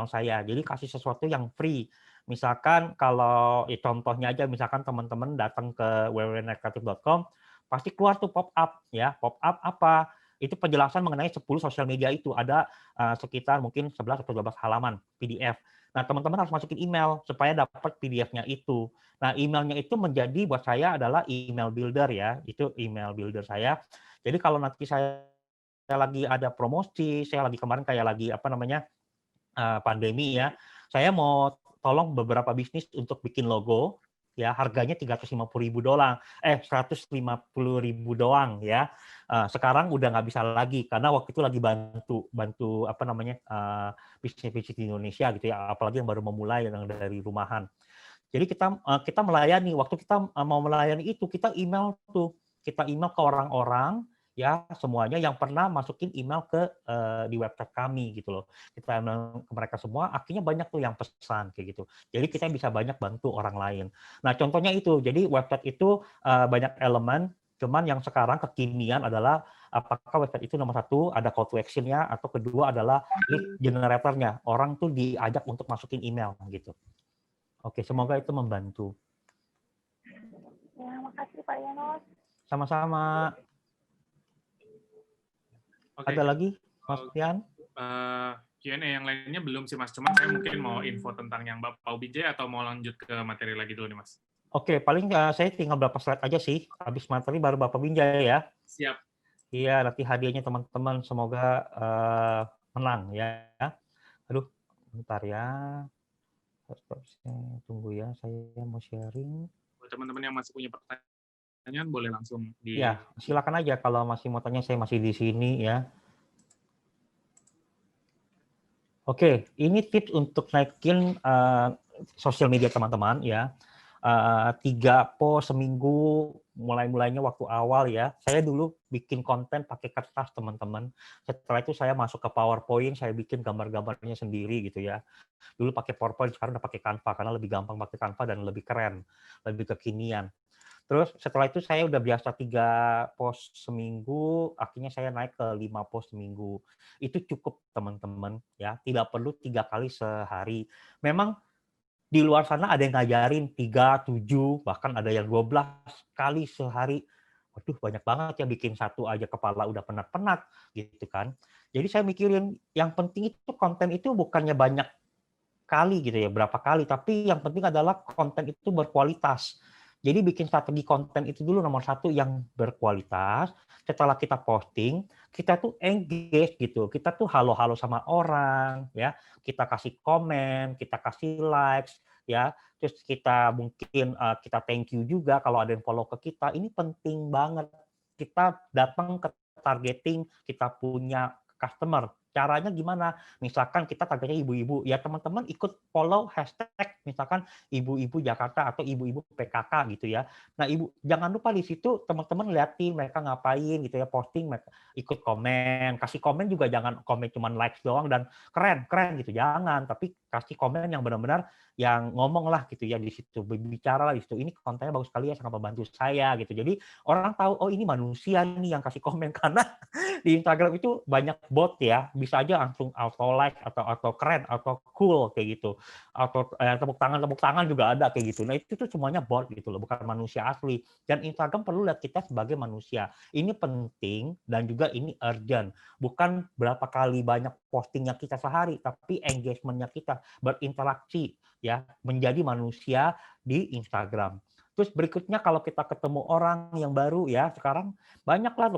saya. Jadi kasih sesuatu yang free. Misalkan kalau contohnya aja, misalkan teman-teman datang ke www.netkreatif.com, pasti keluar tuh pop-up ya. Pop-up apa? Itu penjelasan mengenai 10 sosial media itu. Ada sekitar mungkin 11 atau 12 halaman PDF. Nah, teman-teman harus masukin email supaya dapat PDF-nya itu. Nah, emailnya itu menjadi buat saya adalah email builder ya. Itu email builder saya. Jadi kalau nanti saya lagi ada promosi, saya lagi kemarin kayak lagi pandemi ya, saya mau tolong beberapa bisnis untuk bikin logo, ya harganya $350.000 $150.000 doang ya. Sekarang udah nggak bisa lagi karena waktu itu lagi bantu bisnis-bisnis di Indonesia gitu ya, apalagi yang baru memulai yang dari rumahan. Jadi kita melayani, waktu kita mau melayani itu kita email ke orang-orang ya semuanya yang pernah masukin email di website kami gitu loh. Kita email ke mereka semua, akhirnya banyak tuh yang pesan kayak gitu. Jadi kita bisa banyak bantu orang lain. Nah, contohnya itu. Jadi website itu banyak elemen, cuman yang sekarang kekinian adalah apakah website itu nomor satu ada call to action-nya, atau kedua adalah lead generator-nya. Orang tuh diajak untuk masukin email gitu. Oke, semoga itu membantu. Ya, makasih Pak Yunus. Sama-sama. Oke. Ada lagi, Mas Fian? Q&A yang lainnya belum sih, Mas. Cuman saya mungkin mau info tentang yang Bapak Ubijay atau mau lanjut ke materi lagi dulu nih, Mas? Oke, paling saya tinggal berapa slide aja sih. Habis materi baru Bapak Binjai ya. Siap. Iya, nanti hadiahnya teman-teman semoga menang ya. Aduh, bentar ya. Tunggu ya, saya mau sharing. Buat teman-teman yang masih punya pertanyaan, boleh langsung di... Ya, silakan aja kalau masih mau tanya, saya masih di sini ya. Oke, ini tips untuk naikin sosial media teman-teman ya. 3 post seminggu, mulainya waktu awal ya. Saya dulu bikin konten pakai kertas teman-teman. Setelah itu saya masuk ke PowerPoint, saya bikin gambar-gambarnya sendiri gitu ya. Dulu pakai PowerPoint, sekarang udah pakai Canva karena lebih gampang pakai Canva dan lebih keren, lebih kekinian. Terus setelah itu saya udah biasa 3 post seminggu, akhirnya saya naik ke 5 post seminggu. Itu cukup teman-teman ya, tidak perlu 3 kali sehari. Memang di luar sana ada yang ngajarin 3, 7, bahkan ada yang 12 kali sehari. Waduh, banyak banget ya, bikin satu aja kepala udah penat-penat gitu kan. Jadi saya mikirin yang penting itu konten itu bukannya banyak kali gitu ya, berapa kali, tapi yang penting adalah konten itu berkualitas. Jadi bikin strategi konten itu dulu nomor 1 yang berkualitas. Setelah kita posting, kita tuh engage gitu. Kita tuh halo-halo sama orang, ya. Kita kasih komen, kita kasih likes, ya. Terus kita mungkin kita thank you juga kalau ada yang follow ke kita. Ini penting banget. Kita datang ke targeting, kita punya customer. Caranya gimana? Misalkan kita targetnya ibu-ibu, ya teman-teman ikut follow hashtag misalkan ibu-ibu Jakarta atau ibu-ibu PKK gitu ya. Nah, jangan lupa di situ teman-teman liatin mereka ngapain gitu ya, posting, mereka ikut komen, kasih komen juga jangan komen cuman likes doang dan keren gitu, jangan, tapi kasih komen yang benar-benar yang ngomong lah gitu ya di situ, berbicara lah di situ. Ini kontennya bagus sekali ya, sangat membantu saya gitu. Jadi orang tahu oh ini manusia nih yang kasih komen karena di Instagram itu banyak bot ya, bisa aja langsung auto like atau keren atau cool kayak gitu, atau tepuk tangan juga ada kayak gitu. Nah itu tuh semuanya bot gitu loh, bukan manusia asli. Dan Instagram perlu lihat kita sebagai manusia. Ini penting dan juga ini urgent. Bukan berapa kali banyak postingnya kita sehari, tapi engagementnya kita berinteraksi ya, menjadi manusia di Instagram. Terus berikutnya kalau kita ketemu orang yang baru ya, sekarang banyak lah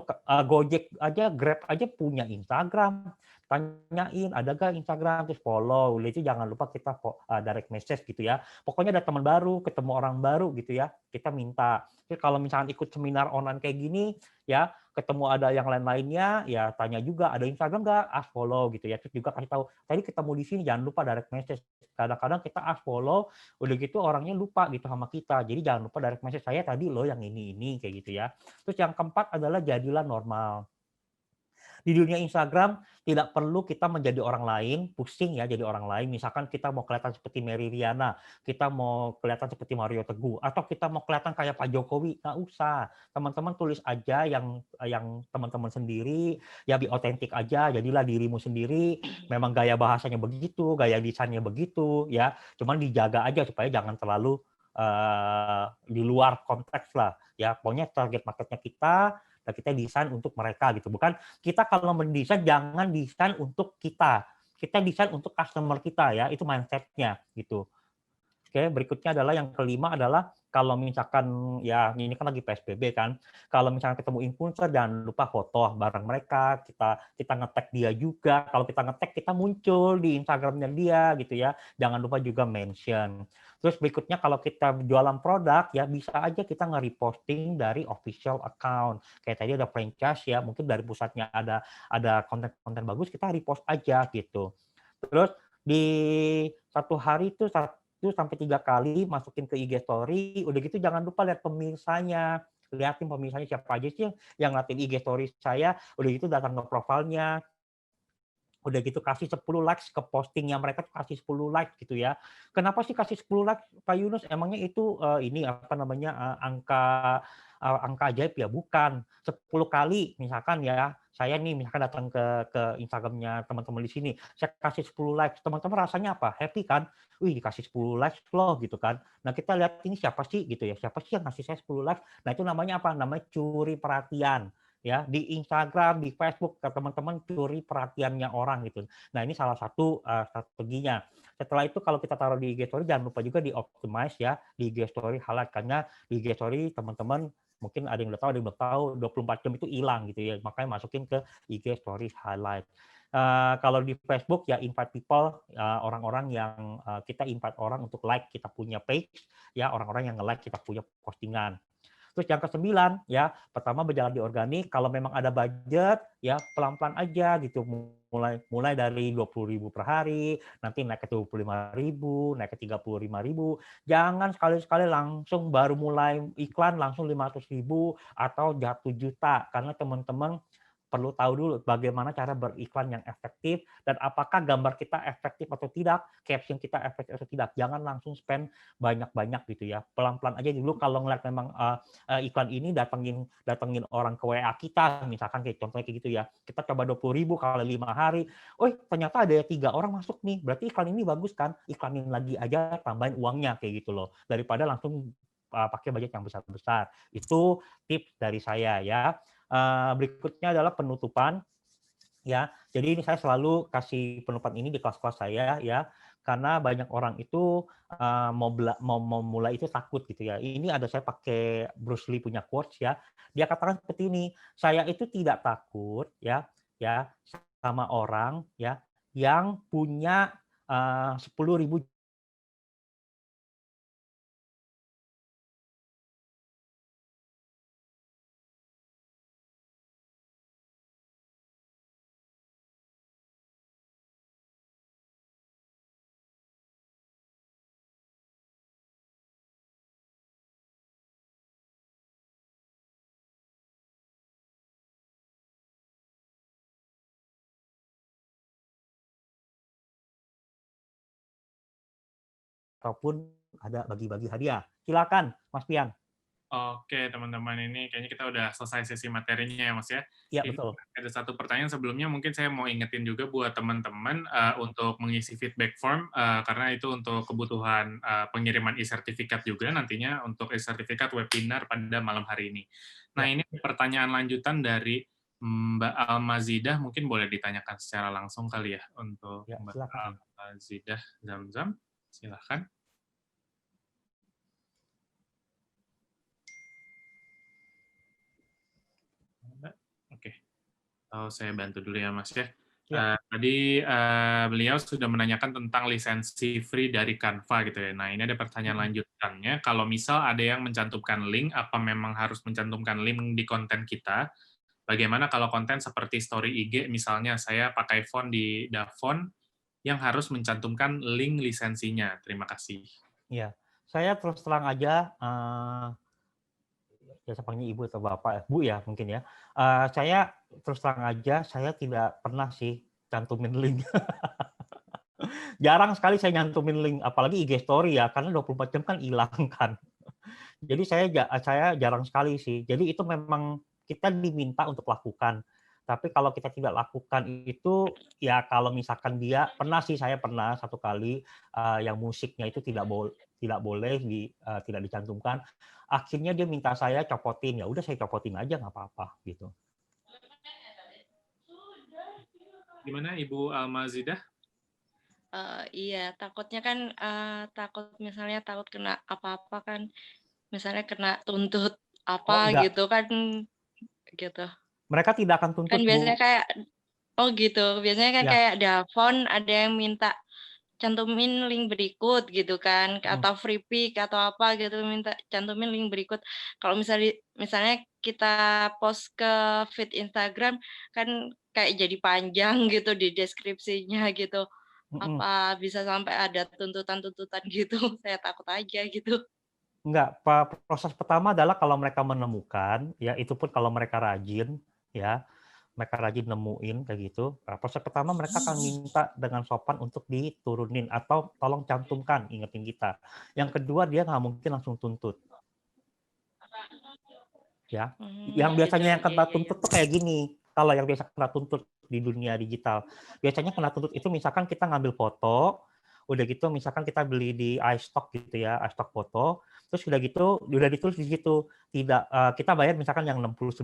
Gojek aja, Grab aja punya Instagram. Tanyain ada gak Instagram, terus follow. Itu jangan lupa kita direct message gitu ya. Pokoknya ada teman baru, ketemu orang baru gitu ya, kita minta. Terus kalau misalnya ikut seminar online kayak gini ya, ketemu ada yang lain-lainnya, ya tanya juga ada Instagram nggak, follow gitu ya. Terus juga kasih tahu, tadi ketemu di sini, jangan lupa direct message. Kadang-kadang kita follow, udah gitu orangnya lupa gitu sama kita. Jadi jangan lupa direct message, saya tadi loh yang ini kayak gitu ya. Terus yang keempat adalah jadilah normal. Di dunia Instagram tidak perlu kita menjadi orang lain, pusing ya jadi orang lain. Misalkan kita mau kelihatan seperti Mary Riana, kita mau kelihatan seperti Mario Teguh, atau kita mau kelihatan kayak Pak Jokowi, nggak usah. Teman-teman tulis aja yang teman-teman sendiri, ya be otentik aja, jadilah dirimu sendiri. Memang gaya bahasanya begitu, gaya desainnya begitu, ya. Cuman dijaga aja supaya jangan terlalu di luar konteks lah. Ya, pokoknya target marketnya kita, dan kita desain untuk mereka gitu. Bukan kita kalau mendesain jangan desain untuk kita desain untuk customer kita ya, itu mindsetnya gitu. Oke, berikutnya adalah yang kelima adalah kalau misalkan ya ini kan lagi PSBB kan, kalau misalkan ketemu influencer jangan lupa foto bareng mereka, kita nge-tag dia juga. Kalau kita nge-tag kita muncul di Instagramnya dia gitu ya. Jangan lupa juga mention. Terus berikutnya kalau kita jualan produk ya bisa aja kita nge-reposting dari official account. Kayak tadi ada franchise ya, mungkin dari pusatnya ada konten-konten bagus, kita repost aja gitu. Terus di satu hari itu 1-3 kali masukin ke IG story, udah gitu jangan lupa lihat pemirsanya, liatin pemirsanya siapa aja sih yang ngeliatin IG story saya, udah gitu datang ke profilnya, udah gitu kasih 10 likes ke postingnya mereka, kasih 10 likes gitu ya. Kenapa sih kasih 10 likes Pak Yunus? Emangnya itu ini apa namanya angka ajaib ya? Bukan. 10 kali misalkan ya, saya nih misalkan datang ke Instagramnya teman-teman di sini, saya kasih 10 likes, teman-teman rasanya apa? Happy kan? Wih, dikasih 10 likes loh gitu kan. Nah, kita lihat ini siapa sih gitu ya. Siapa sih yang ngasih saya 10 likes? Nah, itu namanya apa? Namanya curi perhatian. Ya, di Instagram, di Facebook, ke teman-teman curi perhatiannya orang gitu. Nah, ini salah satu strateginya. Setelah itu kalau kita taruh di IG Story, jangan lupa juga di optimize ya, di IG Story highlight, karena di IG Story teman-teman Mungkin ada yang udah tahu, ada yang belum tahu, 24 jam itu hilang gitu ya. Makanya masukin ke IG Stories Highlight. Kalau di Facebook ya invite people, orang-orang yang kita invite orang untuk like kita punya page, ya orang-orang yang nge-like kita punya postingan. Terus yang ke-9 ya, pertama berjalan di organik, kalau memang ada budget ya pelan-pelan aja gitu, mulai dari 20.000 per hari, nanti naik ke 25.000, naik ke 35.000. Jangan sekali-sekali langsung baru mulai iklan langsung 500.000 atau jatuh juta, karena teman-teman perlu tahu dulu bagaimana cara beriklan yang efektif dan apakah gambar kita efektif atau tidak, caption kita efektif atau tidak. Jangan langsung spend banyak-banyak gitu ya. Pelan-pelan aja dulu kalau ngeliat memang iklan ini datengin orang ke WA kita, misalkan kayak contohnya kayak gitu ya. Kita coba 20.000 kali 5 hari. Oh, ternyata ada 3 orang masuk nih. Berarti iklan ini bagus kan? Iklanin lagi aja, tambahin uangnya kayak gitu loh. Daripada langsung pakai budget yang besar-besar. Itu tips dari saya ya. Berikutnya adalah penutupan ya. Jadi ini saya selalu kasih penutupan ini di kelas-kelas saya ya, karena banyak orang itu mau mulai itu takut gitu ya. Ini ada saya pakai Bruce Lee punya quotes ya. Dia katakan seperti ini, saya itu tidak takut ya sama orang ya yang punya 10.000 ataupun ada bagi-bagi hadiah. Silakan, Mas Pian. Oke, teman-teman, ini kayaknya kita udah selesai sesi materinya ya, Mas ya. Iya, Ini betul. ada satu pertanyaan sebelumnya, mungkin saya mau ingetin juga buat teman-teman untuk mengisi feedback form, karena itu untuk kebutuhan pengiriman e-sertifikat juga nantinya untuk e-sertifikat webinar pada malam hari ini. Nah, ini pertanyaan lanjutan dari Mbak Almazidah, mungkin boleh ditanyakan secara langsung kali ya untuk Ya, Mbak silakan. Almazidah Zamzam. Silakan. Oke. Saya bantu dulu ya, Mas ya. Tadi beliau sudah menanyakan tentang lisensi free dari Canva gitu ya. Nah, ini ada pertanyaan lanjutannya. Kalau misal ada yang mencantumkan link, apa memang harus mencantumkan link di konten kita? Bagaimana kalau konten seperti story IG, misalnya saya pakai font di DaFont yang harus mencantumkan link lisensinya? Terima kasih. Iya, saya terus terang aja, ya saya panggil ibu atau bapak, bu ya mungkin ya. Saya terus terang aja, saya tidak pernah sih cantumin link. Jarang sekali saya nyantumin link, apalagi IG story ya, karena 24 jam kan hilang kan. Jadi saya jarang sekali sih. Jadi itu memang kita diminta untuk lakukan. Tapi kalau kita tidak lakukan itu, ya kalau misalkan dia pernah sih, saya pernah satu kali yang musiknya itu tidak boleh tidak dicantumkan. Akhirnya dia minta saya copotin, ya udah saya copotin aja nggak apa-apa gitu. Gimana Ibu Almazidah? Iya, takutnya kan takut misalnya takut kena apa-apa kan, misalnya kena tuntut apa gitu kan, gitu. Mereka tidak akan tuntut, Kan biasanya Bu. kayak, oh gitu, biasanya kan Ya. kayak DaFont ada yang minta cantumin link berikut gitu kan, atau free pick atau apa gitu, minta cantumin link berikut. Kalau misalnya kita post ke feed Instagram kan kayak jadi panjang gitu di deskripsinya gitu. Apa bisa sampai ada tuntutan-tuntutan gitu, saya takut aja gitu. Enggak, proses pertama adalah kalau mereka menemukan, ya itu pun kalau mereka rajin, ya mereka rajin nemuin kayak gitu. Proses pertama mereka akan minta dengan sopan untuk diturunin atau tolong cantumkan, ingetin kita. Yang kedua dia nggak mungkin langsung tuntut. Ya, yang biasanya yang kena tuntut tuh kayak gini. Kalau yang biasa kena tuntut di dunia digital, biasanya kena tuntut itu misalkan kita ngambil foto, udah gitu misalkan kita beli di iStock gitu ya, iStock foto, terus udah gitu udah ditulis di situ tidak kita bayar misalkan yang $69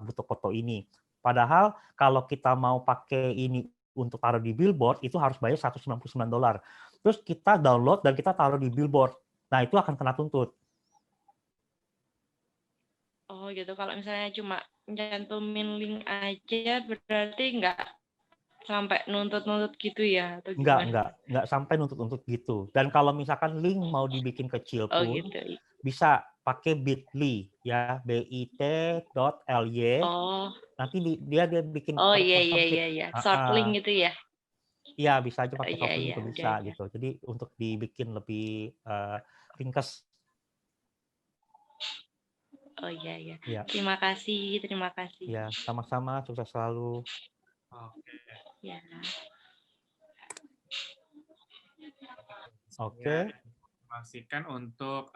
untuk foto ini. Padahal kalau kita mau pakai ini untuk taruh di billboard itu harus bayar $199. Terus kita download dan kita taruh di billboard. Nah, itu akan kena tuntut. Oh gitu. Kalau misalnya cuma nyantumin link aja berarti nggak sampai nuntut-nuntut gitu ya atau gimana? Nggak sampai nuntut-nuntut gitu. Dan kalau misalkan link mau dibikin kecil Oh pun gitu. bisa pakai bit.ly ya, bit.ly. Oh, Nanti dia bikin oh iya per iya sempit. iya iya. Short link gitu ya. Iya, bisa aja Oh, pakai iya shortlink iya juga udah bisa udah. gitu. Jadi untuk dibikin lebih ringkas. Oh iya iya. Ya, Terima kasih, terima kasih. ya, sama-sama, sukses selalu. Oke. Ya. Oke. Ya, informasikan untuk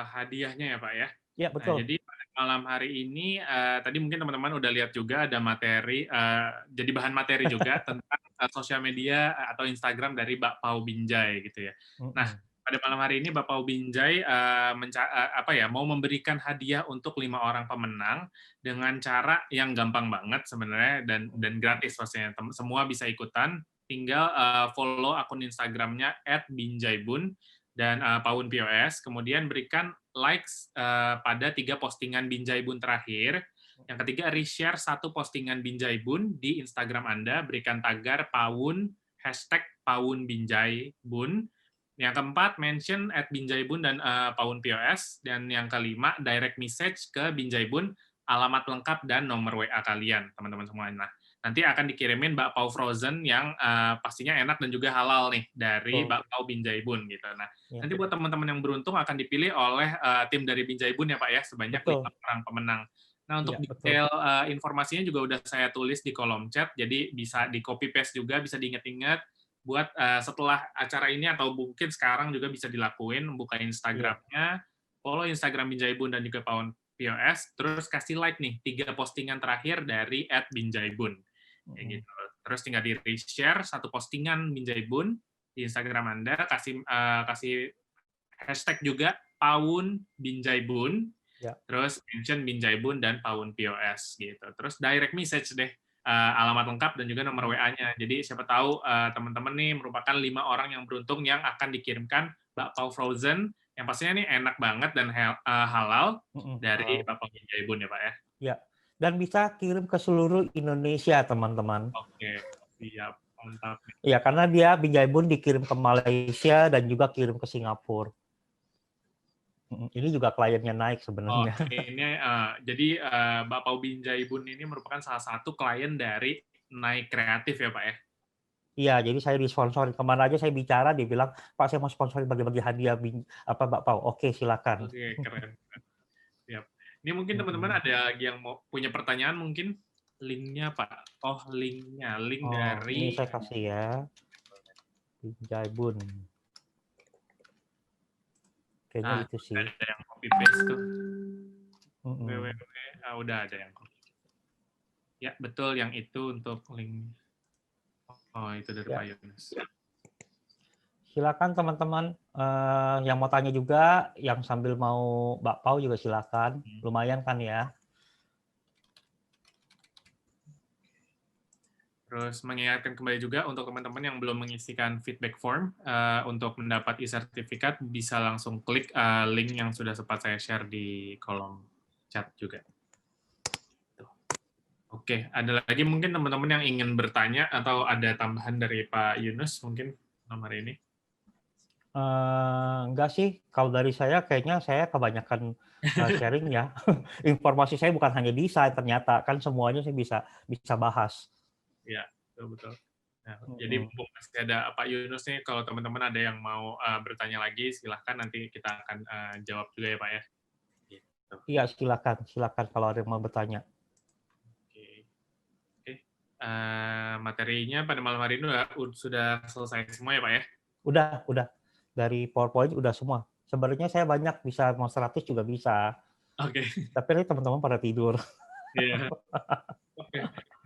hadiahnya ya Pak ya. Ya, Nah, betul. jadi pada malam hari ini tadi mungkin teman-teman udah lihat juga ada materi, jadi bahan materi juga tentang sosial media atau Instagram dari Mbak Pau Binjai gitu ya. Nah, pada malam hari ini Mbak Pau Binjai mau memberikan hadiah untuk 5 orang pemenang dengan cara yang gampang banget sebenarnya dan gratis pastinya. Semua bisa ikutan. Tinggal follow akun Instagramnya @binjaibun dan Paun POS, kemudian berikan likes pada 3 postingan Binjaibun terakhir. Yang ketiga, reshare 1 postingan Binjaibun di Instagram Anda, berikan tagar Paun, #Paun Binjaibun. Yang keempat, mention @binjaibun dan Paun POS. Dan yang kelima, direct message ke Binjaibun, alamat lengkap dan nomor WA kalian, teman-teman semua. Nah, nanti akan dikirimin bakpao frozen yang pastinya enak dan juga halal nih dari Bakpao Binjaibun gitu. Nah, nanti buat teman-teman yang beruntung akan dipilih oleh tim dari Binjaibun ya Pak ya, sebanyak 5 orang pemenang. Nah, untuk detail informasinya juga udah saya tulis di kolom chat, jadi bisa di copy paste juga, bisa diingat-ingat buat setelah acara ini atau mungkin sekarang juga bisa dilakuin, buka Instagramnya, follow Instagram Binjaibun dan juga Paun POS, terus kasih like nih 3 postingan terakhir dari @binjaibun. Kayak gitu. Terus tinggal di-share 1 postingan Binjaibun di Instagram Anda, kasih hashtag juga Paun Binjaibun, terus mention Binjaibun dan Paun POS gitu. Terus direct message deh alamat lengkap dan juga nomor WA-nya. Jadi siapa tahu teman-teman nih merupakan 5 orang yang beruntung yang akan dikirimkan bakpao frozen yang pastinya nih enak banget dan halal dari Bakpao Binjaibun ya Pak ya. Ya. Dan bisa kirim ke seluruh Indonesia, teman-teman. Oke, siap. Mantap. Ya, karena dia Binjaibun dikirim ke Malaysia dan juga kirim ke Singapura. Ini juga kliennya naik sebenarnya. Oke, ini jadi Bakpao Binjaibun ini merupakan salah satu klien dari Naik Kreatif ya Pak ya? Iya, jadi saya disponsori. Kemana aja saya bicara, dia bilang, Pak saya mau sponsori bagi-bagi hadiah bakpao. Oke, silakan. Oke, keren. Siap. Ini mungkin teman-teman ada lagi yang mau punya pertanyaan mungkin linknya Pak. Oh, linknya, link dari. Ini saya kasih ya. Binjaibun. Kayaknya itu sih. Ada yang copy paste tuh. Udah ada yang copy. Ya, betul yang itu untuk link. Oh, itu dari Pak Yunus. Silakan teman-teman yang mau tanya juga, yang sambil mau bakpao juga silakan. Lumayan kan ya. Terus mengingatkan kembali juga untuk teman-teman yang belum mengisikan feedback form untuk mendapat e-sertifikat bisa langsung klik link yang sudah sempat saya share di kolom chat juga. Oke, ada lagi mungkin teman-teman yang ingin bertanya atau ada tambahan dari Pak Yunus mungkin nomor ini? Enggak sih, kalau dari saya kayaknya saya kebanyakan sharing ya. Informasi saya bukan hanya desain, ternyata kan semuanya saya bisa bahas. Ya, betul. Nah, jadi mumpung masih ada Pak Yunus nih, kalau teman-teman ada yang mau bertanya lagi, silahkan nanti kita akan jawab juga ya Pak ya. Gitu. Iya, silakan kalau ada yang mau bertanya. Oke. Materinya pada malam hari ini sudah selesai semua ya Pak ya? Udah. Dari PowerPoint udah semua. Sebenarnya saya banyak, bisa mau 100 juga bisa. Oke. Tapi ini teman-teman pada tidur. Iya. Oke.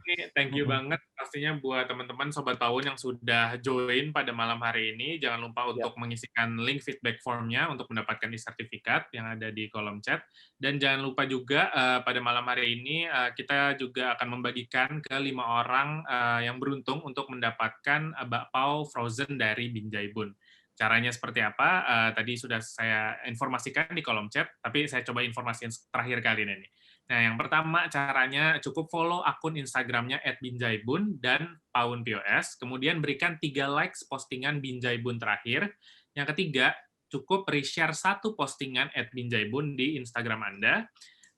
Ini thank you banget pastinya buat teman-teman Sobat Paun yang sudah join pada malam hari ini. Jangan lupa untuk mengisikan link feedback formnya untuk mendapatkan e-sertifikat yang ada di kolom chat. Dan jangan lupa juga pada malam hari ini kita juga akan membagikan ke 5 orang yang beruntung untuk mendapatkan bakpao frozen dari Binjaibun. Caranya seperti apa? Tadi sudah saya informasikan di kolom chat, tapi saya coba informasiin terakhir kali ini. Nah, yang pertama caranya cukup follow akun Instagram-nya @binjaibun dan paunpos, kemudian berikan 3 likes postingan Binjaibun terakhir. Yang ketiga, cukup reshare 1 postingan @binjaibun di Instagram Anda.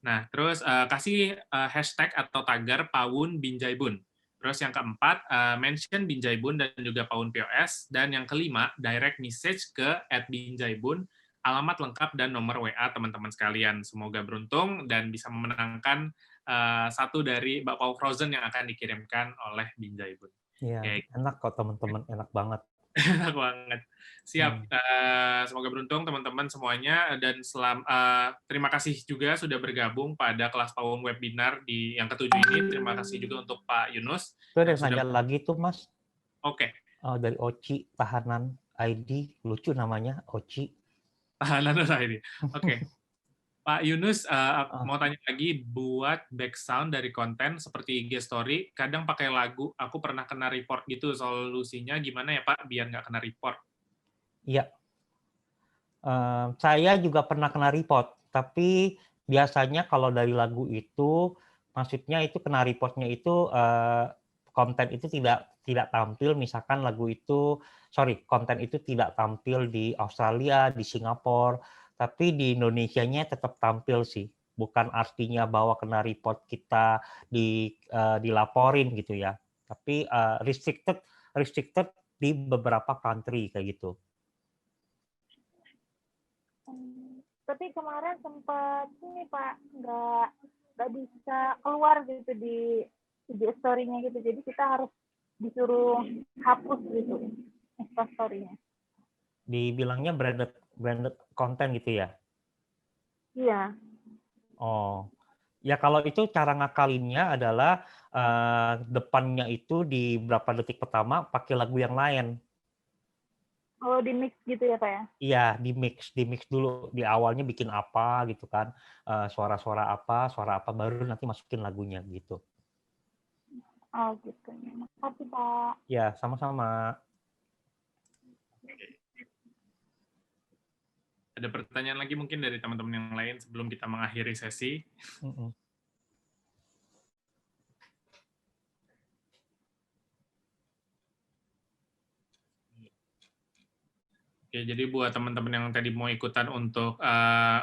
Nah, terus kasih hashtag atau tagar Paun Binjaibun. Terus yang keempat, mention Binjaibun dan juga paunpos. Dan yang kelima, direct message ke @binjaibun, alamat lengkap dan nomor WA teman-teman sekalian. Semoga beruntung dan bisa memenangkan satu dari bakpao frozen yang akan dikirimkan oleh Binjaibun. Iya, enak kok teman-teman, enak banget. Enak banget. Siap. Semoga beruntung teman-teman semuanya dan terima kasih juga sudah bergabung pada kelas Paun webinar di yang ke-7 ini. Terima kasih juga untuk Pak Yunus. Itu ada nanya lagi tuh, Mas. Oke. Dari Oci Tahanan ID, lucu namanya Oci. Tahanan ID. Oke. Pak Yunus, mau tanya lagi, buat background dari konten seperti IG Story, kadang pakai lagu, aku pernah kena report gitu, solusinya gimana ya Pak, biar nggak kena report? Iya. Saya juga pernah kena report, tapi biasanya kalau dari lagu itu, maksudnya itu kena reportnya itu, konten itu tidak tampil, misalkan konten itu tidak tampil di Australia, di Singapura, tapi di Indonesianya tetap tampil sih. Bukan artinya bahwa kena report kita dilaporin gitu ya. Tapi restricted di beberapa country kayak gitu. Tapi kemarin sempat ini Pak, nggak bisa keluar gitu di IG story-nya gitu. Jadi kita harus disuruh hapus gitu story-nya. Dibilangnya branded content gitu ya? Iya. Oh, ya kalau itu cara ngakalinnya adalah depannya itu di berapa detik pertama pakai lagu yang lain. Oh, di mix gitu ya Pak ya? Iya, di mix dulu, di awalnya bikin apa gitu kan, suara apa baru nanti masukin lagunya gitu. Oh gitu. Makasih Pak. Ya, sama-sama. Ada pertanyaan lagi mungkin dari teman-teman yang lain sebelum kita mengakhiri sesi? Oke, jadi buat teman-teman yang tadi mau ikutan untuk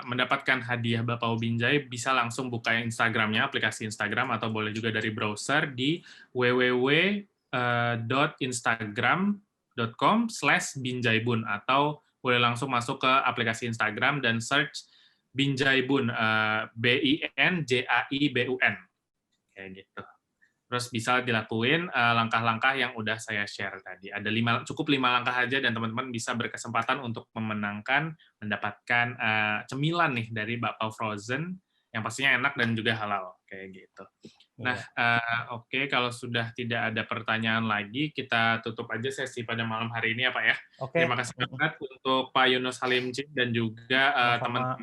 mendapatkan hadiah Bakpao Binjai, bisa langsung buka Instagram-nya, aplikasi Instagram, atau boleh juga dari browser di www.instagram.com/binjaibun, atau boleh langsung masuk ke aplikasi Instagram dan search Binjaibun, BINJAIBUN. Kayak gitu. Terus bisa dilakuin langkah-langkah yang udah saya share tadi. Ada cukup 5 langkah aja dan teman-teman bisa berkesempatan untuk mendapatkan cemilan nih dari bakpao frozen yang pastinya enak dan juga halal kayak gitu. Nah, oke, kalau sudah tidak ada pertanyaan lagi, kita tutup aja sesi pada malam hari ini ya Pak ya. Terima kasih banget untuk Pak Yunus Halimcik dan juga teman-teman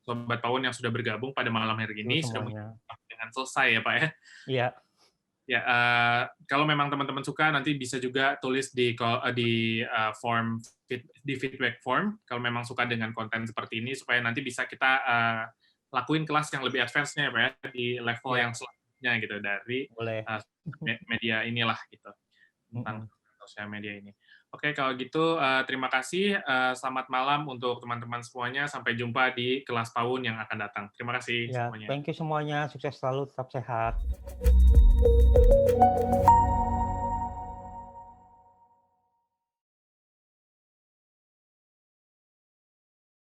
Sobat Paun yang sudah bergabung pada malam hari ini. Sudah dengan selesai ya Pak ya. Iya. Ya, kalau memang teman-teman suka, nanti bisa juga tulis di form di feedback form. Kalau memang suka dengan konten seperti ini, supaya nanti bisa kita lakuin kelas yang lebih advance-nya ya Pak ya, di level yang selanjutnya gitu dari media inilah gitu tentang sosial media ini. Oke, kalau gitu terima kasih. Selamat malam untuk teman-teman semuanya. Sampai jumpa di kelas Paun yang akan datang. Terima kasih semuanya. Thank you semuanya. Sukses selalu, tetap sehat.